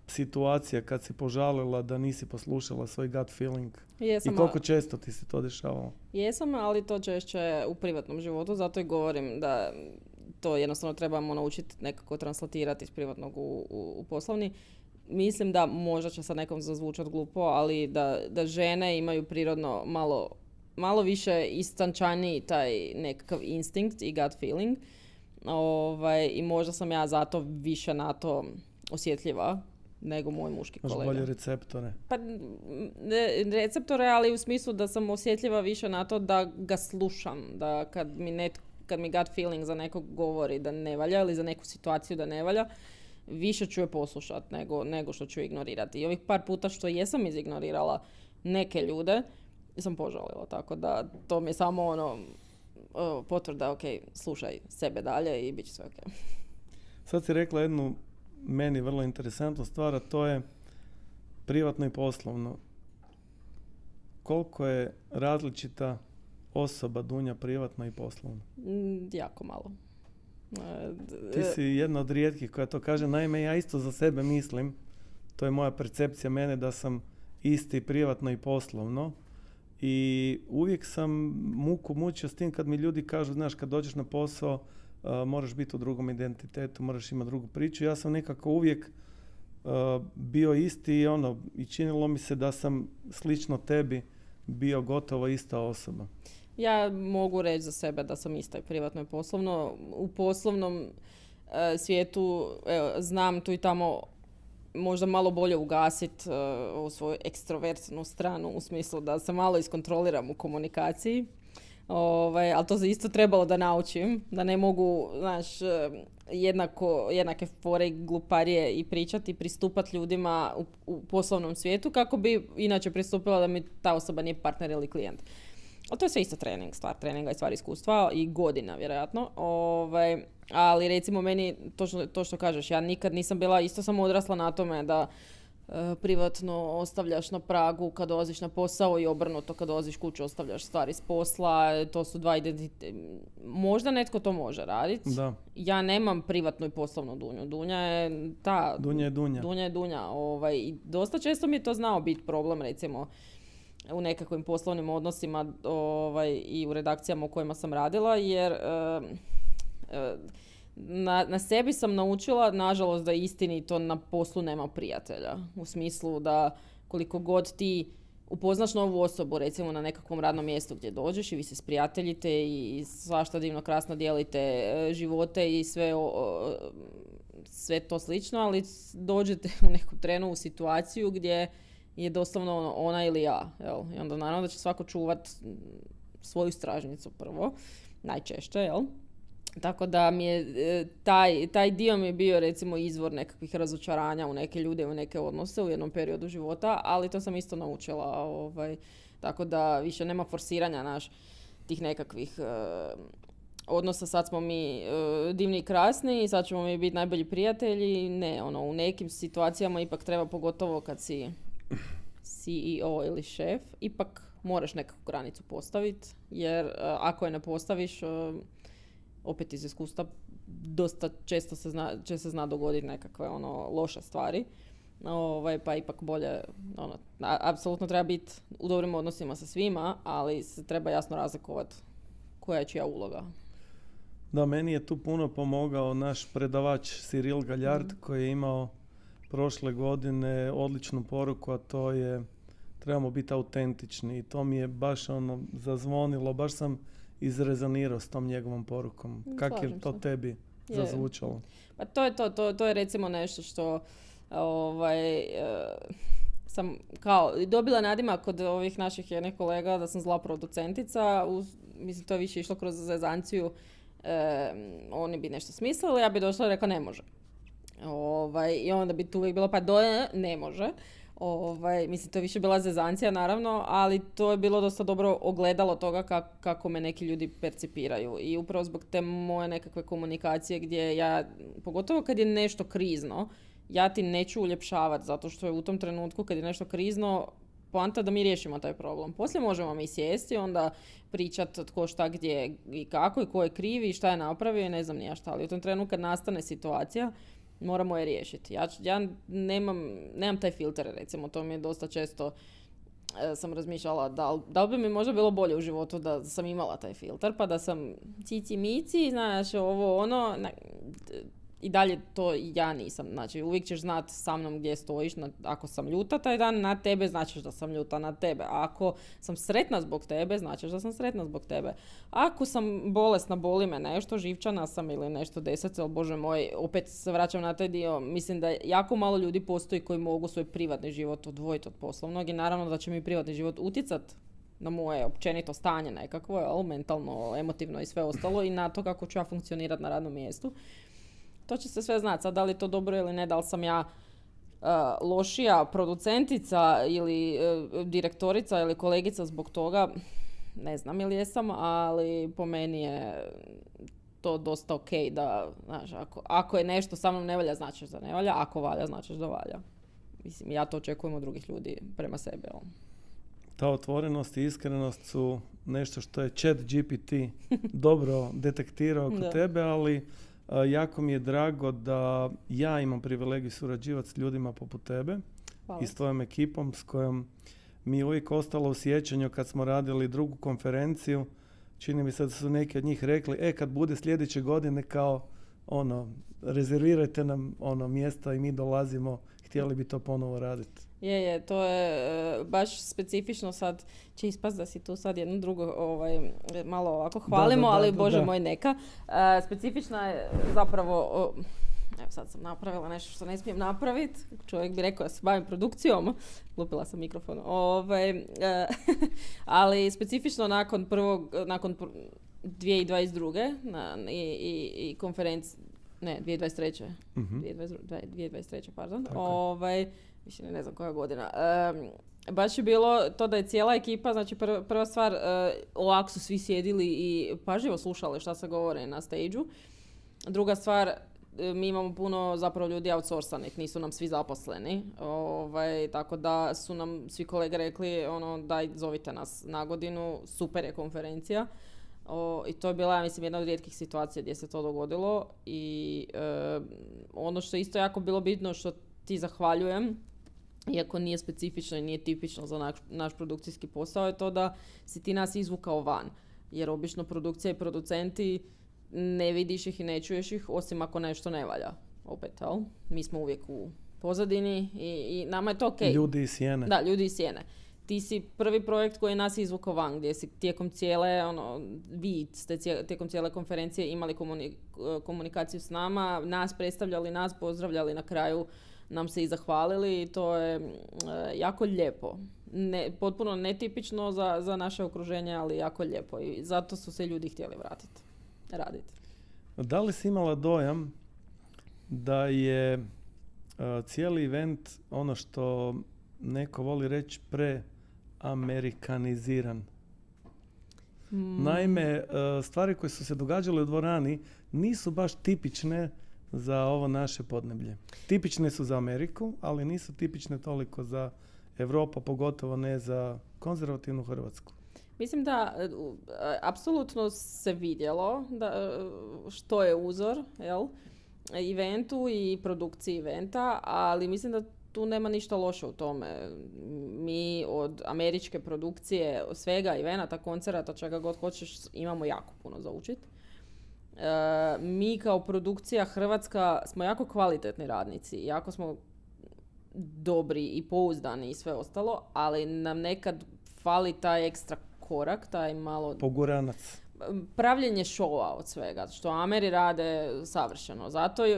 Speaker 1: situacija kad si požalila da nisi poslušala svoj gut feeling?
Speaker 2: Jesam,
Speaker 1: i koliko često ti se to dešavalo?
Speaker 2: Jesam, ali to češće u privatnom životu, zato i govorim da to jednostavno trebamo naučiti nekako translatirati iz privatnog u poslovni. Mislim da možda će sad nekom zazvučati glupo, ali da žene imaju prirodno malo više istančaniji taj nekakav instinkt i gut feeling. I možda sam ja zato više na to osjetljiva nego moj muški kolega.
Speaker 1: Možda bolje receptore.
Speaker 2: Pa receptore, ali u smislu da sam osjetljiva više na to da ga slušam, da kad mi gut feeling za nekog govori da ne valja ili za neku situaciju da ne valja, više ću je poslušati nego što ću ignorirati. I ovih par puta što jesam izignorirala neke ljude, sam požalila, tako da to mi je samo potvrda, ok, slušaj sebe dalje i bit će sve ok.
Speaker 1: Sad si rekla jednu meni vrlo interesantnu stvar, a to je privatno i poslovno. Koliko je različita osoba Dunja privatno i poslovno?
Speaker 2: Jako malo.
Speaker 1: Ti si jedna od rijetkih koja to kaže. Naime, ja isto za sebe mislim, to je moja percepcija mene, da sam isti privatno i poslovno. I uvijek sam muku mučio s tim kad mi ljudi kažu, znaš, kad dođeš na posao, moraš biti u drugom identitetu, moraš imati drugu priču. Ja sam nekako uvijek bio isti i činilo mi se da sam slično tebi bio gotovo ista osoba.
Speaker 2: Ja mogu reći za sebe da sam ista i privatno i poslovno. U poslovnom svijetu znam tu i tamo možda malo bolje ugasiti u svoju ekstrovertnu stranu, u smislu da se malo iskontroliram u komunikaciji. Ali to se isto trebalo da naučim, da ne mogu, jednake fore i gluparije i pričati i pristupati ljudima u poslovnom svijetu kako bi inače pristupila da mi ta osoba nije partner ili klijent. Ali to je sve isto stvar treninga i stvar iskustva i godina, vjerojatno. Ali recimo meni, to što kažeš, ja nikad nisam bila, isto sam odrasla na tome da privatno ostavljaš na pragu kad dolaziš na posao i obrnuto kad dolaziš kuću ostavljaš stvari s posla, to su dva identiteta. Možda netko to može raditi.
Speaker 1: Da.
Speaker 2: Ja nemam privatnu i poslovnu Dunju. Dunja je ta...
Speaker 1: Dunja je Dunja.
Speaker 2: Dunja je Dunja. I dosta često mi je to znao biti problem, recimo, u nekakvim poslovnim odnosima i u redakcijama u kojima sam radila, jer na sebi sam naučila, nažalost, da istinito na poslu nema prijatelja. U smislu da koliko god ti upoznaš novu osobu, recimo na nekakvom radnom mjestu gdje dođeš i vi se sprijateljite i svašta divno krasno dijelite živote i sve to slično, ali dođete u neku trenu u situaciju gdje je doslovno ona ili ja. Jel? I onda naravno da će svako čuvat svoju stražnicu prvo, najčešće, jel? Tako da mi je taj dio mi je bio recimo izvor nekakvih razočaranja u neke ljude, u neke odnose u jednom periodu života, ali to sam isto naučila. Tako da više nema forsiranja tih nekakvih odnosa. Sad smo mi divni i krasni i sad ćemo mi biti najbolji prijatelji. Ne, u nekim situacijama ipak treba, pogotovo kad si CEO ili šef, ipak moraš nekakvu granicu postaviti, jer ako je ne postaviš, opet iz iskustva, dosta često će se zna dogoditi nekakve loše stvari. Pa ipak bolje, apsolutno treba biti u dobrim odnosima sa svima, ali se treba jasno razlikovati koja je čija uloga.
Speaker 1: Da, meni je tu puno pomogao naš predavač Cyril Galjard, koji je imao prošle godine odličnu poruku, a to je trebamo biti autentični. I to mi je baš zazvonilo, baš sam izrezonirao s tom njegovom porukom. Kako je to tebi zazvučalo?
Speaker 2: Pa to je recimo nešto što sam kao dobila nadimak kod ovih naših jednih kolega da sam zla producentica. Mislim, to je više išlo kroz zezanciju. Oni bi nešto smislili, ja bi došla i rekla ne može. I onda bi tu uvijek bilo pa ne može. Mislim, to je više bila zezancija, naravno, ali to je bilo dosta dobro ogledalo toga kako me neki ljudi percipiraju. I upravo zbog te moje nekakve komunikacije gdje ja, pogotovo kad je nešto krizno, ja ti neću uljepšavati, zato što je u tom trenutku kad je nešto krizno, poanta da mi riješimo taj problem. Poslije možemo mi sjesti, onda pričati tko šta gdje i kako i ko je krivi i šta je napravio i ne znam ni ja šta. Ali u tom trenutku kad nastane situacija, moramo je riješiti. Ja nemam taj filter, recimo, to mi je dosta često sam razmišljala da li bi mi možda bilo bolje u životu da sam imala taj filter, pa da sam cici mici, znaš, i dalje to ja nisam. Znači, uvijek ćeš znati sa mnom gdje stojiš. Ako sam ljuta taj dan na tebe, značiš da sam ljuta na tebe. Ako sam sretna zbog tebe, značiš da sam sretna zbog tebe. Ako sam bolesna, boli me nešto, živčana sam ili nešto deset, ali Bože moj, opet se vraćam na taj dio. Mislim da jako malo ljudi postoji koji mogu svoj privatni život odvojiti od poslovnog i naravno da će mi privatni život utjecati na moje općenito stanje nekakvo, mentalno, emotivno i sve ostalo i na to kako ću ja funkcionirati na radnom mjestu. To će se sve znati. Sad, da li je to dobro ili ne, da li sam ja lošija producentica ili direktorica ili kolegica zbog toga, ne znam ili jesam, ali po meni je to dosta ok da, znaš, ako je nešto sa mnom ne valja, značiš da ne valja, ako valja, značiš da valja. mislim, ja to očekujem od drugih ljudi prema sebi.
Speaker 1: Ta otvorenost i iskrenost su nešto što je ChatGPT dobro detektirao kod tebe, ali jako mi je drago da ja imam privilegiju surađivati s ljudima poput tebe. Hvala. I s tvojom ekipom s kojom mi je uvijek ostalo u sjećanju kad smo radili drugu konferenciju. Čini mi se da su neki od njih rekli, kad bude sljedeće godine kao rezervirajte nam mjesta i mi dolazimo, htjeli bi to ponovo raditi.
Speaker 2: Je, to je baš specifično, sad će ispast da si tu sad jedno drugo malo ovako hvalimo, ali Bože moj neka. Specifična je zapravo, evo sad sam napravila nešto što ne smijem napraviti, čovjek bi rekao da se bavim produkcijom, lupila sam mikrofon, ali specifično nakon 2022. I konferencije, ne, 2023. 2023. pardon. Više ne znam koja godina. Baš je bilo to da je cijela ekipa, znači prva stvar, ovako su svi sjedili i pažljivo slušali šta se govore na stage-u. Druga stvar, mi imamo puno zapravo ljudi outsourcanih, nisu nam svi zaposleni. Tako da su nam svi kolege rekli, daj zovite nas na godinu, super je konferencija. I to je bila, ja mislim, jedna od rijetkih situacija gdje se to dogodilo. I ono što je isto jako bilo bitno, što ti zahvaljujem, iako nije specifično i nije tipično za naš produkcijski posao, je to da si ti nas izvukao van. Jer obično produkcija i producenti ne vidiš ih i ne čuješ ih, osim ako nešto ne valja. Opet, jel? Mi smo uvijek u pozadini i nama je to okej.
Speaker 1: Ljudi iz sjene.
Speaker 2: Da, ljudi iz sjene. Ti si prvi projekt koji je nas izvukao van, gdje si tijekom cijele, vi ste tijekom cijele konferencije imali komunikaciju s nama, nas predstavljali, nas pozdravljali, na kraju nam se i zahvalili i to je jako lijepo. Potpuno netipično za naše okruženje, ali jako lijepo i zato su se ljudi htjeli vratiti, raditi.
Speaker 1: Da li si imala dojam da je cijeli event ono što neko voli reći preamerikaniziran? Naime, stvari koje su se događale u dvorani nisu baš tipične za ovo naše podneblje. Tipične su za Ameriku, ali nisu tipične toliko za Europu, pogotovo ne za konzervativnu Hrvatsku.
Speaker 2: Mislim da apsolutno se vidjelo što je uzor, eventu i produkciji eventa, ali mislim da tu nema ništa loše u tome. Mi od američke produkcije, svega, evenata, koncerata, čega god hoćeš, imamo jako puno za učiti. Mi kao produkcija Hrvatska smo jako kvalitetni radnici, jako smo dobri i pouzdani i sve ostalo, ali nam nekad fali taj ekstra korak, taj malo...
Speaker 1: Poguranac.
Speaker 2: Pravljenje šova od svega, što Ameri rade savršeno.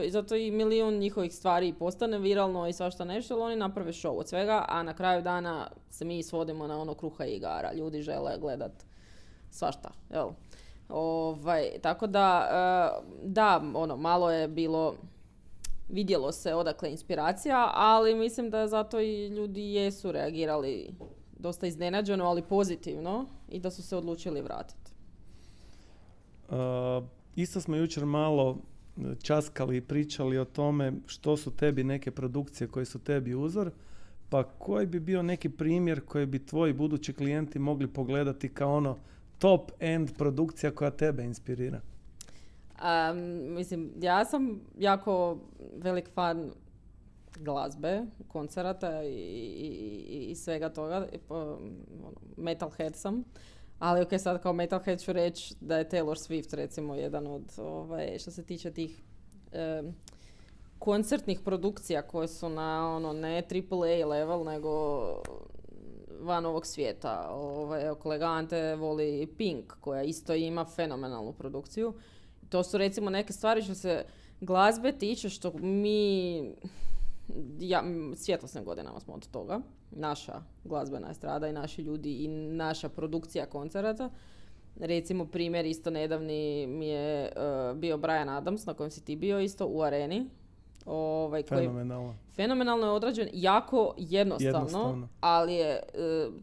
Speaker 2: Zato i milijun njihovih stvari postane viralno i svašta nešto, ali oni naprave show od svega, a na kraju dana se mi svodimo na ono kruha i igara. Ljudi žele gledat svašta, jel? Tako da, malo je bilo, vidjelo se odakle inspiracija, ali mislim da zato i ljudi jesu reagirali dosta iznenađeno, ali pozitivno i da su se odlučili vratiti.
Speaker 1: Isto smo jučer malo časkali i pričali o tome što su tebi neke produkcije koje su tebi uzor, pa koji bi bio neki primjer koji bi tvoji budući klijenti mogli pogledati kao top end produkcija koja tebe inspirira?
Speaker 2: Mislim, ja sam jako velik fan glazbe, koncerata i svega toga. Metalhead sam. Ali sad kao Metalhead ću reći da je Taylor Swift recimo jedan od, što se tiče tih koncertnih produkcija koje su na ne AAA level, nego van ovog svijeta. Kolega Ante voli Pink, koja isto ima fenomenalnu produkciju. To su recimo neke stvari što se glazbe tiče, što mi svjetlosnim godinama smo od toga. Naša glazbena estrada i naši ljudi i naša produkcija koncerata. Recimo primjer isto nedavni mi je bio Bryan Adams, na kojem si ti bio isto u Areni. Fenomenalno je odrađen, jako jednostavno. Ali je,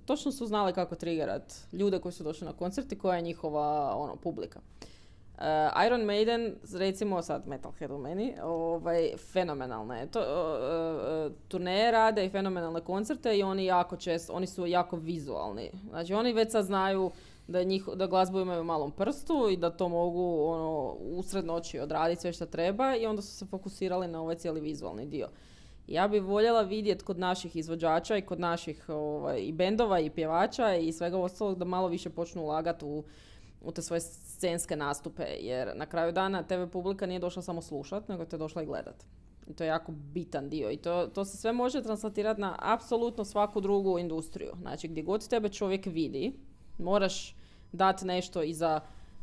Speaker 2: točno su znali kako triggerat ljude koji su došli na koncert i koja je njihova publika. Iron Maiden, recimo sad Metalhead u meni, fenomenalna je. Turneje rade i fenomenalne koncerte i oni jako često, oni su jako vizualni. Znači oni već sad znaju da glazbu imaju u malom prstu i da to mogu usred noći odraditi sve što treba i onda su se fokusirali na ovaj cijeli vizualni dio. Ja bih voljela vidjeti kod naših izvođača i kod naših i bendova i pjevača i svega ostalog da malo više počnu ulagati u te svoje scenske nastupe, jer na kraju dana TV publika nije došla samo slušat, nego te došla i gledat. I to je jako bitan dio i to se sve može translatirati na apsolutno svaku drugu industriju. Znači gdje god tebe čovjek vidi, moraš dati nešto i za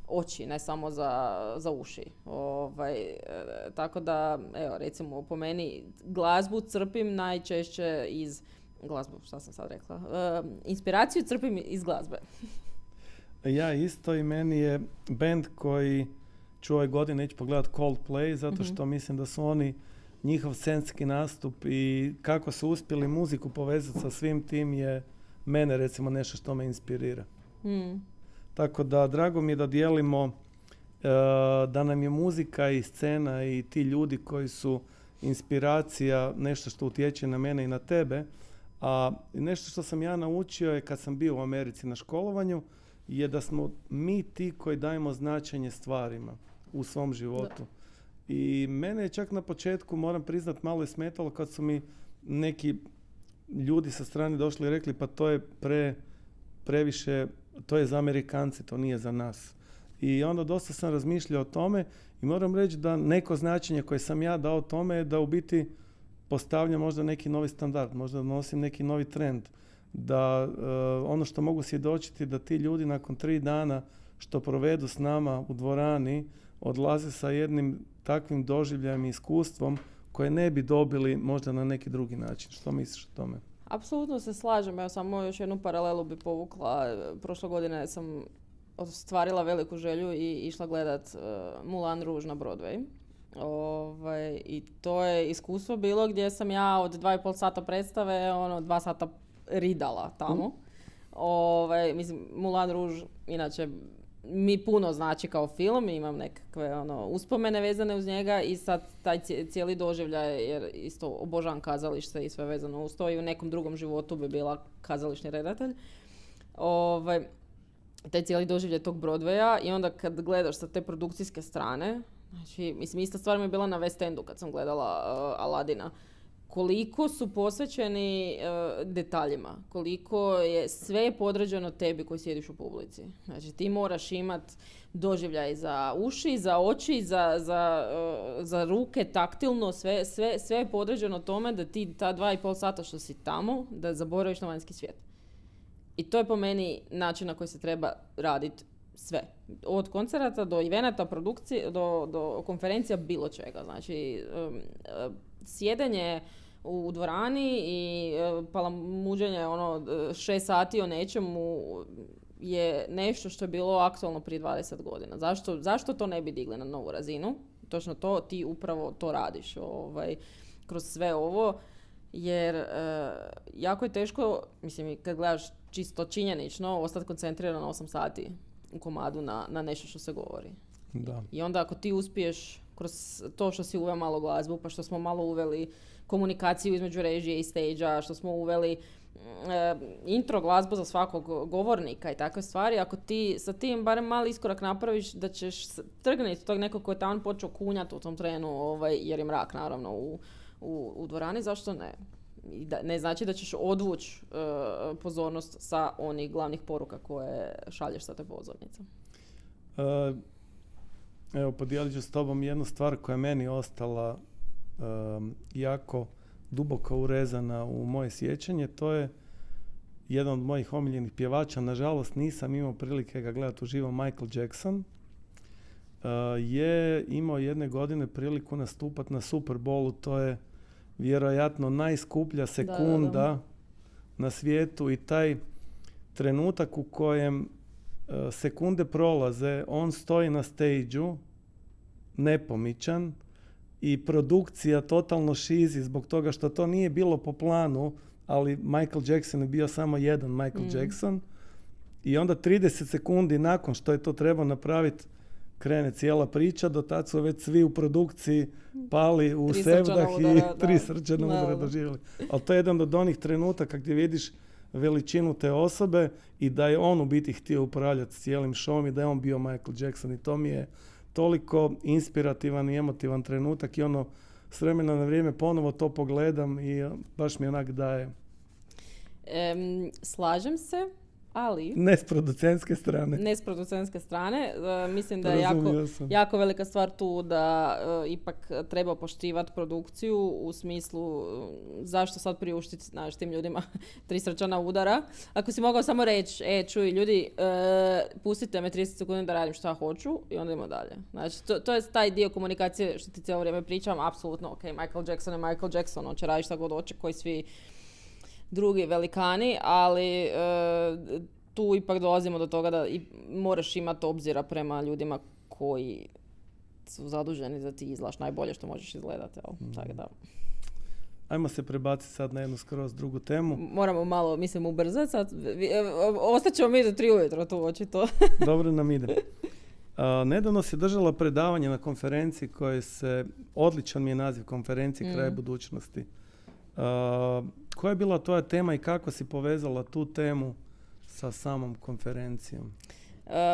Speaker 2: oči, ne samo za uši. Tako da, evo, recimo po meni glazbu crpim najčešće iz glazbu, šta sam sad rekla? Inspiraciju crpim iz glazbe.
Speaker 1: Ja isto i meni je band koji ću ove godine ići pogledat Coldplay, zato što mislim da su oni njihov scenski nastup i kako su uspjeli muziku povezati sa svim tim je mene recimo nešto što me inspirira. Tako da drago mi je da dijelimo da nam je muzika i scena i ti ljudi koji su inspiracija, nešto što utječe na mene i na tebe. A nešto što sam ja naučio je kad sam bio u Americi na školovanju je da smo mi ti koji dajemo značenje stvarima u svom životu. Da. I mene je čak na početku, moram priznat, malo je smetalo kad su mi neki ljudi sa strane došli i rekli pa to je previše, to je za Amerikance, to nije za nas. I onda dosta sam razmišljao o tome i moram reći da neko značenje koje sam ja dao tome je da u biti postavljam možda neki novi standard, možda nosim neki novi trend. Da ono što mogu svjedočiti da ti ljudi nakon 3 dana što provedu s nama u dvorani odlaze sa jednim takvim doživljajem i iskustvom koje ne bi dobili možda na neki drugi način. Što misliš o tome?
Speaker 2: Apsolutno se slažem. Ja samo još jednu paralelu bi povukla. Prošle godine sam ostvarila veliku želju i išla gledat Moulin Rouge na Broadway. I to je iskustvo bilo gdje sam ja od 2,5 sata predstave 2 sata ridala tamo. Mislim, Moulin Rouge inače mi puno znači kao film, imam nekakve uspomene vezane uz njega i sad taj cijeli doživljaj, jer isto obožavam kazalište i sve vezano uz to i u nekom drugom životu bi bila kazališni redatelj. Taj cijeli doživljaj tog Broadwaya i onda kad gledaš sa te produkcijske strane, znači, mislim, ista stvar mi je bila na West Endu kad sam gledala Aladina. Koliko su posvećeni detaljima, koliko je sve podređeno tebi koji sjediš u publici. Znači ti moraš imati doživljaj za uši, za oči, za ruke, taktilno, sve je podređeno tome da ti ta 2,5 sata što si tamo, da zaboraviš na vanjski svijet. I to je po meni način na koji se treba raditi sve. Od koncerata do evenata, produkcije, do konferencija, bilo čega. Znači, sjedenje u dvorani i palamuđenje 6 sati o nečemu je nešto što je bilo aktualno prije 20 godina. Zašto to ne bi digli na novu razinu? Točno to, ti upravo to radiš kroz sve ovo, jer jako je teško, mislim, kad gledaš čisto činjenično, ostati koncentriran 8 sati u komadu na nešto što se govori.
Speaker 1: Da.
Speaker 2: I onda ako ti uspiješ kroz to što si uveo malo glazbu, pa što smo malo uveli komunikaciju između režije i stage-a, što smo uveli intro glazbu za svakog govornika i takve stvari, ako ti sa tim barem mali iskorak napraviš da ćeš trgniti tog nekog koji je tamo počeo kunjati u tom trenu, jer je mrak naravno u dvorani, zašto ne? Ne znači da ćeš odvući pozornost sa onih glavnih poruka koje šalješ sa te pozornice.
Speaker 1: Evo, podijelit ću s tobom jednu stvar koja je meni ostala jako duboko urezana u moje sjećanje. To je jedan od mojih omiljenih pjevača. Nažalost, nisam imao prilike ga gledati uživo. Michael Jackson je imao jedne godine priliku nastupati na Super Bowlu. To je vjerojatno najskuplja sekunda na svijetu i taj trenutak u kojem sekunde prolaze, on stoji na stage-u nepomičan i produkcija totalno šizi zbog toga što to nije bilo po planu, ali Michael Jackson je bio samo jedan Michael Jackson i onda 30 sekundi nakon što je to trebao napraviti, krene cijela priča, do tad su već svi u produkciji pali u
Speaker 2: 3
Speaker 1: sevdah
Speaker 2: srčana udara,
Speaker 1: i 3
Speaker 2: da.
Speaker 1: srčana
Speaker 2: Da,
Speaker 1: udara
Speaker 2: da.
Speaker 1: doživjeli. Ali to je jedan od onih trenutaka gdje vidiš veličinu te osobe i da je on u biti htio upravljati s cijelim showom i da je on bio Michael Jackson i to mi je toliko inspirativan i emotivan trenutak i ono s vremena na vrijeme ponovo to pogledam i baš mi onak daje.
Speaker 2: Slažem se, ali
Speaker 1: Ne s producentske strane.
Speaker 2: ne s producentske strane. Mislim da je
Speaker 1: Razumio sam.
Speaker 2: jako velika stvar tu da ipak treba poštivati produkciju u smislu zašto sad priuštiti, znaš, tim ljudima 3 srčana udara. Ako si mogao samo reći, čuj ljudi, pustite me 30 sekundi da radim šta hoću i onda idemo dalje. Znači, to je taj dio komunikacije što ti cijelo vrijeme pričam, apsolutno, ok, Michael Jackson je Michael Jackson, on će raditi šta god hoće, koji svi drugi velikani, ali tu ipak dolazimo do toga da moraš imati obzira prema ljudima koji su zaduženi za ti izgledaš najbolje što možeš izgledati. Tako da.
Speaker 1: Ajmo se prebaciti sad na jednu skroz drugu temu.
Speaker 2: Moramo malo, mislim, ubrzati sad. Ostaćemo mi do 3 ujutro tu, očito.
Speaker 1: Dobro nam ide. Nedavno si držala predavanje na konferenciji koje se, odličan mi je naziv konferencije Kraj budućnosti. Koja je bila tvoja tema i kako si povezala tu temu sa samom konferencijom?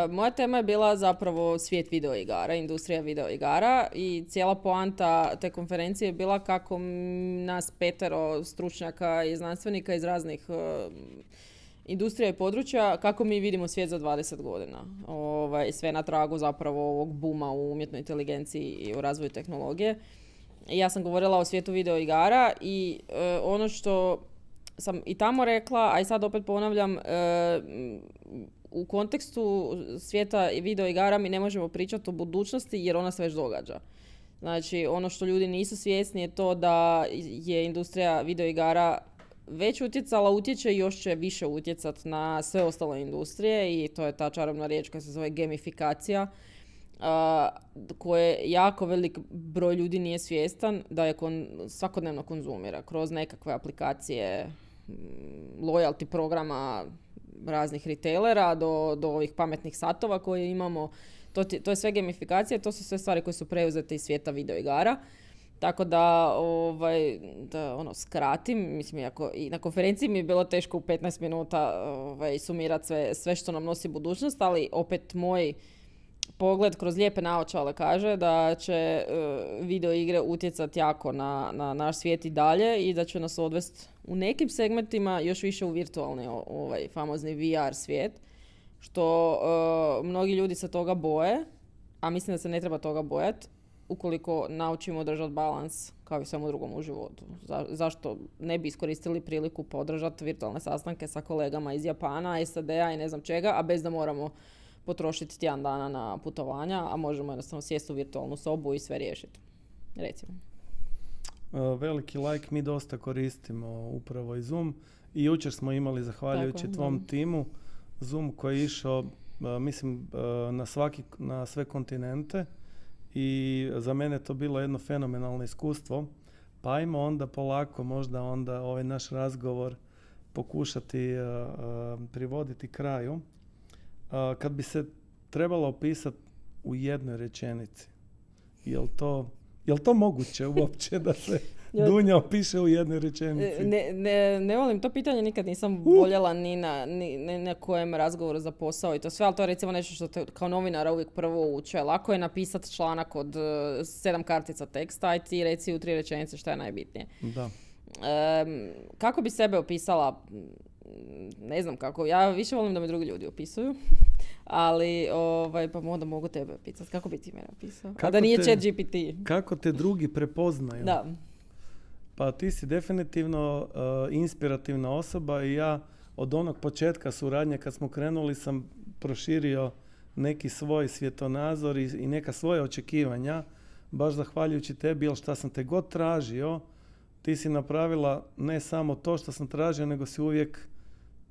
Speaker 2: Moja tema je bila zapravo svijet videoigara, industrija videoigara i cijela poanta te konferencije je bila kako nas 5 stručnjaka i znanstvenika iz raznih industrija i područja, kako mi vidimo svijet za 20 godina. Sve na tragu zapravo ovog buma u umjetnoj inteligenciji i u razvoju tehnologije. Ja sam govorila o svijetu videoigara i ono što sam i tamo rekla, a i sad opet ponavljam, u kontekstu svijeta videoigara mi ne možemo pričati o budućnosti jer ona se već događa. Znači, ono što ljudi nisu svjesni je to da je industrija videoigara već utječe i još će više utjecati na sve ostale industrije i to je ta čarobna riječ koja se zove gamifikacija, koje jako velik broj ljudi nije svjestan da je svakodnevno konzumira kroz nekakve aplikacije, loyalty programa raznih retailera do ovih pametnih satova koje imamo. To je sve gamifikacija, to su sve stvari koje su preuzete iz svijeta videoigara. Tako da, skratim, mislim, i na konferenciji mi je bilo teško u 15 minuta sumirati sve što nam nosi budućnost, ali opet moj pogled kroz lijepe naočale kaže da će video igre utjecati jako na naš svijet i dalje i da će nas odvesti u nekim segmentima još više u virtualni famozni VR svijet, što mnogi ljudi se toga boje, a mislim da se ne treba toga bojati ukoliko naučimo držati balans kao i svemu drugom u životu. Zašto ne bi iskoristili priliku podržati virtualne sastanke sa kolegama iz Japana, SAD-a i ne znam čega, a bez da moramo potrošiti tjedan dana na putovanja, a možemo jednostavno sjesti u virtualnu sobu i sve riješiti. Recimo.
Speaker 1: Veliki like, mi dosta koristimo upravo i Zoom i jučer smo imali, zahvaljujući tvom timu, Zoom koji je išao, mislim, na sve kontinente i za mene je to bilo jedno fenomenalno iskustvo. Pa ajmo onda polako možda onda ovaj naš razgovor pokušati privoditi kraju. Kad bi se trebalo opisati u jednoj rečenici, je li to moguće uopće da se Dunja opiše u jednoj rečenici?
Speaker 2: Ne volim to pitanje, nikad nisam voljela ni na kojem razgovoru za posao i to sve, ali to je recimo nešto što te kao novinara uvijek prvo uče. Lako je napisati članak od 7 kartica teksta, aj ti reci u 3 rečenice šta je najbitnije.
Speaker 1: Da.
Speaker 2: Kako bi sebe opisala? Ne znam kako, ja više volim da me drugi ljudi opisuju, ali pa onda mogu tebe opisati. Kako bi ti mene opisao? A da nije ChatGPT.
Speaker 1: Kako te drugi prepoznaju?
Speaker 2: Da.
Speaker 1: Pa ti si definitivno inspirativna osoba i ja od onog početka suradnje kad smo krenuli sam proširio neki svoj svjetonazor i neka svoja očekivanja, baš zahvaljujući tebi, jer šta sam te god tražio, ti si napravila ne samo to što sam tražio, nego si uvijek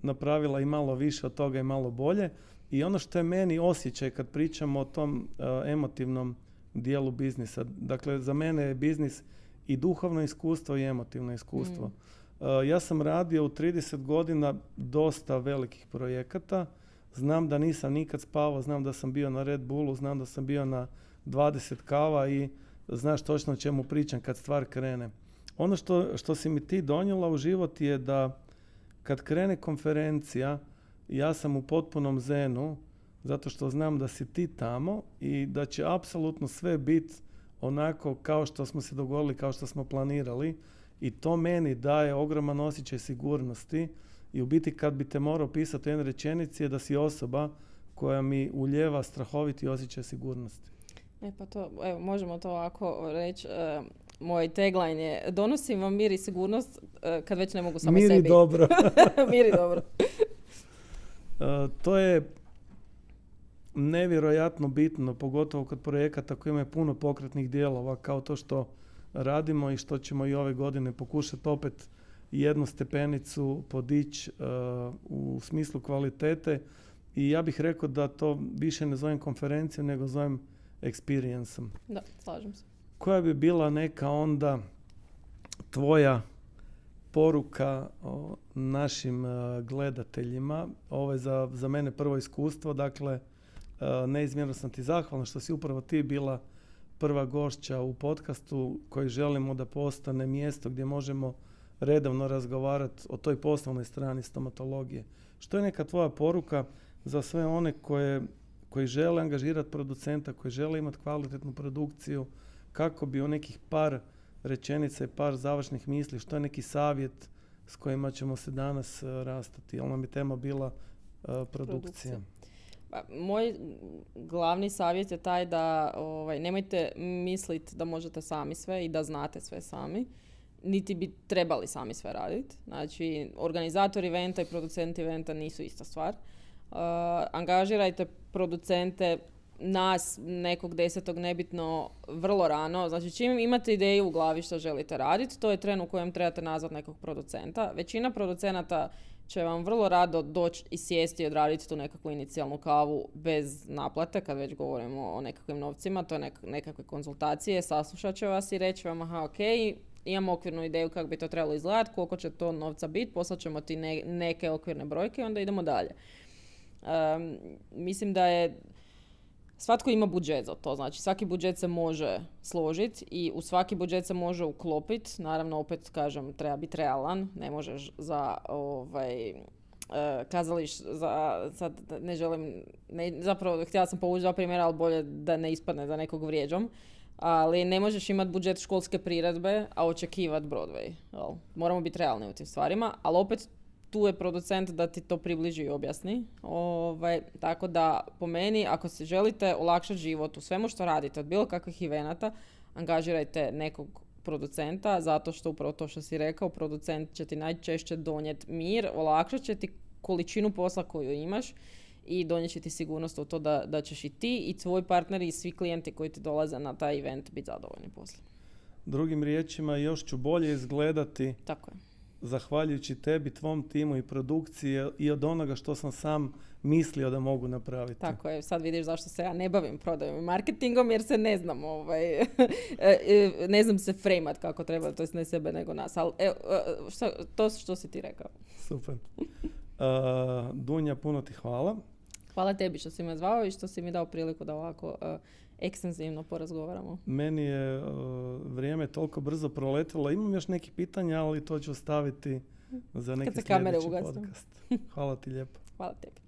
Speaker 1: napravila i malo više od toga i malo bolje. I ono što je meni osjećaj kad pričamo o tom emotivnom dijelu biznisa, dakle za mene je biznis i duhovno iskustvo i emotivno iskustvo. Ja sam radio u 30 godina dosta velikih projekata, znam da nisam nikad spavao, znam da sam bio na Red Bullu, znam da sam bio na 20 kava i znaš točno o čemu pričam kad stvar krene. Ono što si mi ti donijela u život je da kad krene konferencija, ja sam u potpunom zenu, zato što znam da si ti tamo i da će apsolutno sve biti onako kao što smo se dogovorili, kao što smo planirali. I to meni daje ogroman osjećaj sigurnosti i u biti kad bi te morao pisati u jednoj rečenici je da si osoba koja mi ulijeva strahoviti osjećaj sigurnosti.
Speaker 2: Pa to, evo, možemo to ovako reći. Moj tagline je: donosim vam mir i sigurnost kad već ne mogu samo
Speaker 1: mir
Speaker 2: sebi.
Speaker 1: Mir i dobro.
Speaker 2: Mir i dobro.
Speaker 1: To je nevjerojatno bitno, pogotovo kod projekata koji imaju puno pokretnih dijelova, kao to što radimo i što ćemo i ove godine pokušati opet jednu stepenicu podići u smislu kvalitete. I ja bih rekao da to više ne zovem konferencijom, nego zovem experience-om.
Speaker 2: Da, slažem se.
Speaker 1: Koja bi bila neka onda tvoja poruka našim gledateljima? Ovo je za mene prvo iskustvo, dakle neizmjerno sam ti zahvalan što si upravo ti bila prva gošća u podcastu koji želimo da postane mjesto gdje možemo redovno razgovarati o toj poslovnoj strani stomatologije. Što je neka tvoja poruka za sve one koji žele angažirati producenta, koji žele imati kvalitetnu produkciju, kako bi u nekih par rečenica i par završnih misli, što je neki savjet s kojima ćemo se danas rastati? Jel nam je tema bila produkcija?
Speaker 2: Moj glavni savjet je taj da nemojte misliti da možete sami sve i da znate sve sami, niti bi trebali sami sve raditi. Znači, organizator eventa i producent eventa nisu ista stvar. Angažirajte producente, nas, nekog 10. nebitno, vrlo rano. Znači, čim imate ideju u glavi što želite raditi, to je tren u kojem trebate nazvati nekog producenta. Većina producenata će vam vrlo rado doći i sjesti i odraditi tu nekakvu inicijalnu kavu bez naplate, kad već govorimo o nekakvim novcima, to je nekakve konzultacije, saslušat će vas i reći vam, aha, ok, imamo okvirnu ideju kako bi to trebalo izgledati, koliko će to novca biti, poslat ćemo ti neke okvirne brojke i onda idemo dalje. Mislim da je svatko ima budžet za to, znači svaki budžet se može složiti i u svaki budžet se može uklopiti. Naravno, opet kažem, treba biti realan, ne možeš za sad ne želim, zapravo htjela sam povući dva primjera, ali bolje da ne ispadne da nekog vrijeđam. Ali ne možeš imati budžet školske priredbe, a očekivati Broadway. Moramo biti realni u tim stvarima, ali opet tu je producent da ti to približi i objasni. Tako da, po meni, ako se želite olakšati život u svemu što radite, od bilo kakvih evenata, angažirajte nekog producenta, zato što upravo to što si rekao, producent će ti najčešće donijeti mir, olakšat će ti količinu posla koju imaš i donijet će ti sigurnost u to da ćeš i ti i tvoj partneri i svi klijenti koji ti dolaze na taj event biti zadovoljni poslije.
Speaker 1: Drugim riječima, još ću bolje izgledati.
Speaker 2: Tako je.
Speaker 1: Zahvaljujući tebi, tvom timu i produkciji i od onoga što sam sam mislio da mogu napraviti.
Speaker 2: Tako je, sad vidiš zašto se ja ne bavim prodajom i marketingom, jer se ne znam, ne znam se frejmat kako treba, to jest ne sebe nego nas, ali to što si ti rekao.
Speaker 1: Super. Dunja, puno ti hvala.
Speaker 2: Hvala tebi što si me zvao i što si mi dao priliku da ovako ekstenzivno porazgovaramo.
Speaker 1: Meni je vrijeme toliko brzo proletilo. Imam još neki pitanja, ali to ću ostaviti za neki sljedeći podcast. Hvala ti lijepo.
Speaker 2: Hvala tebi.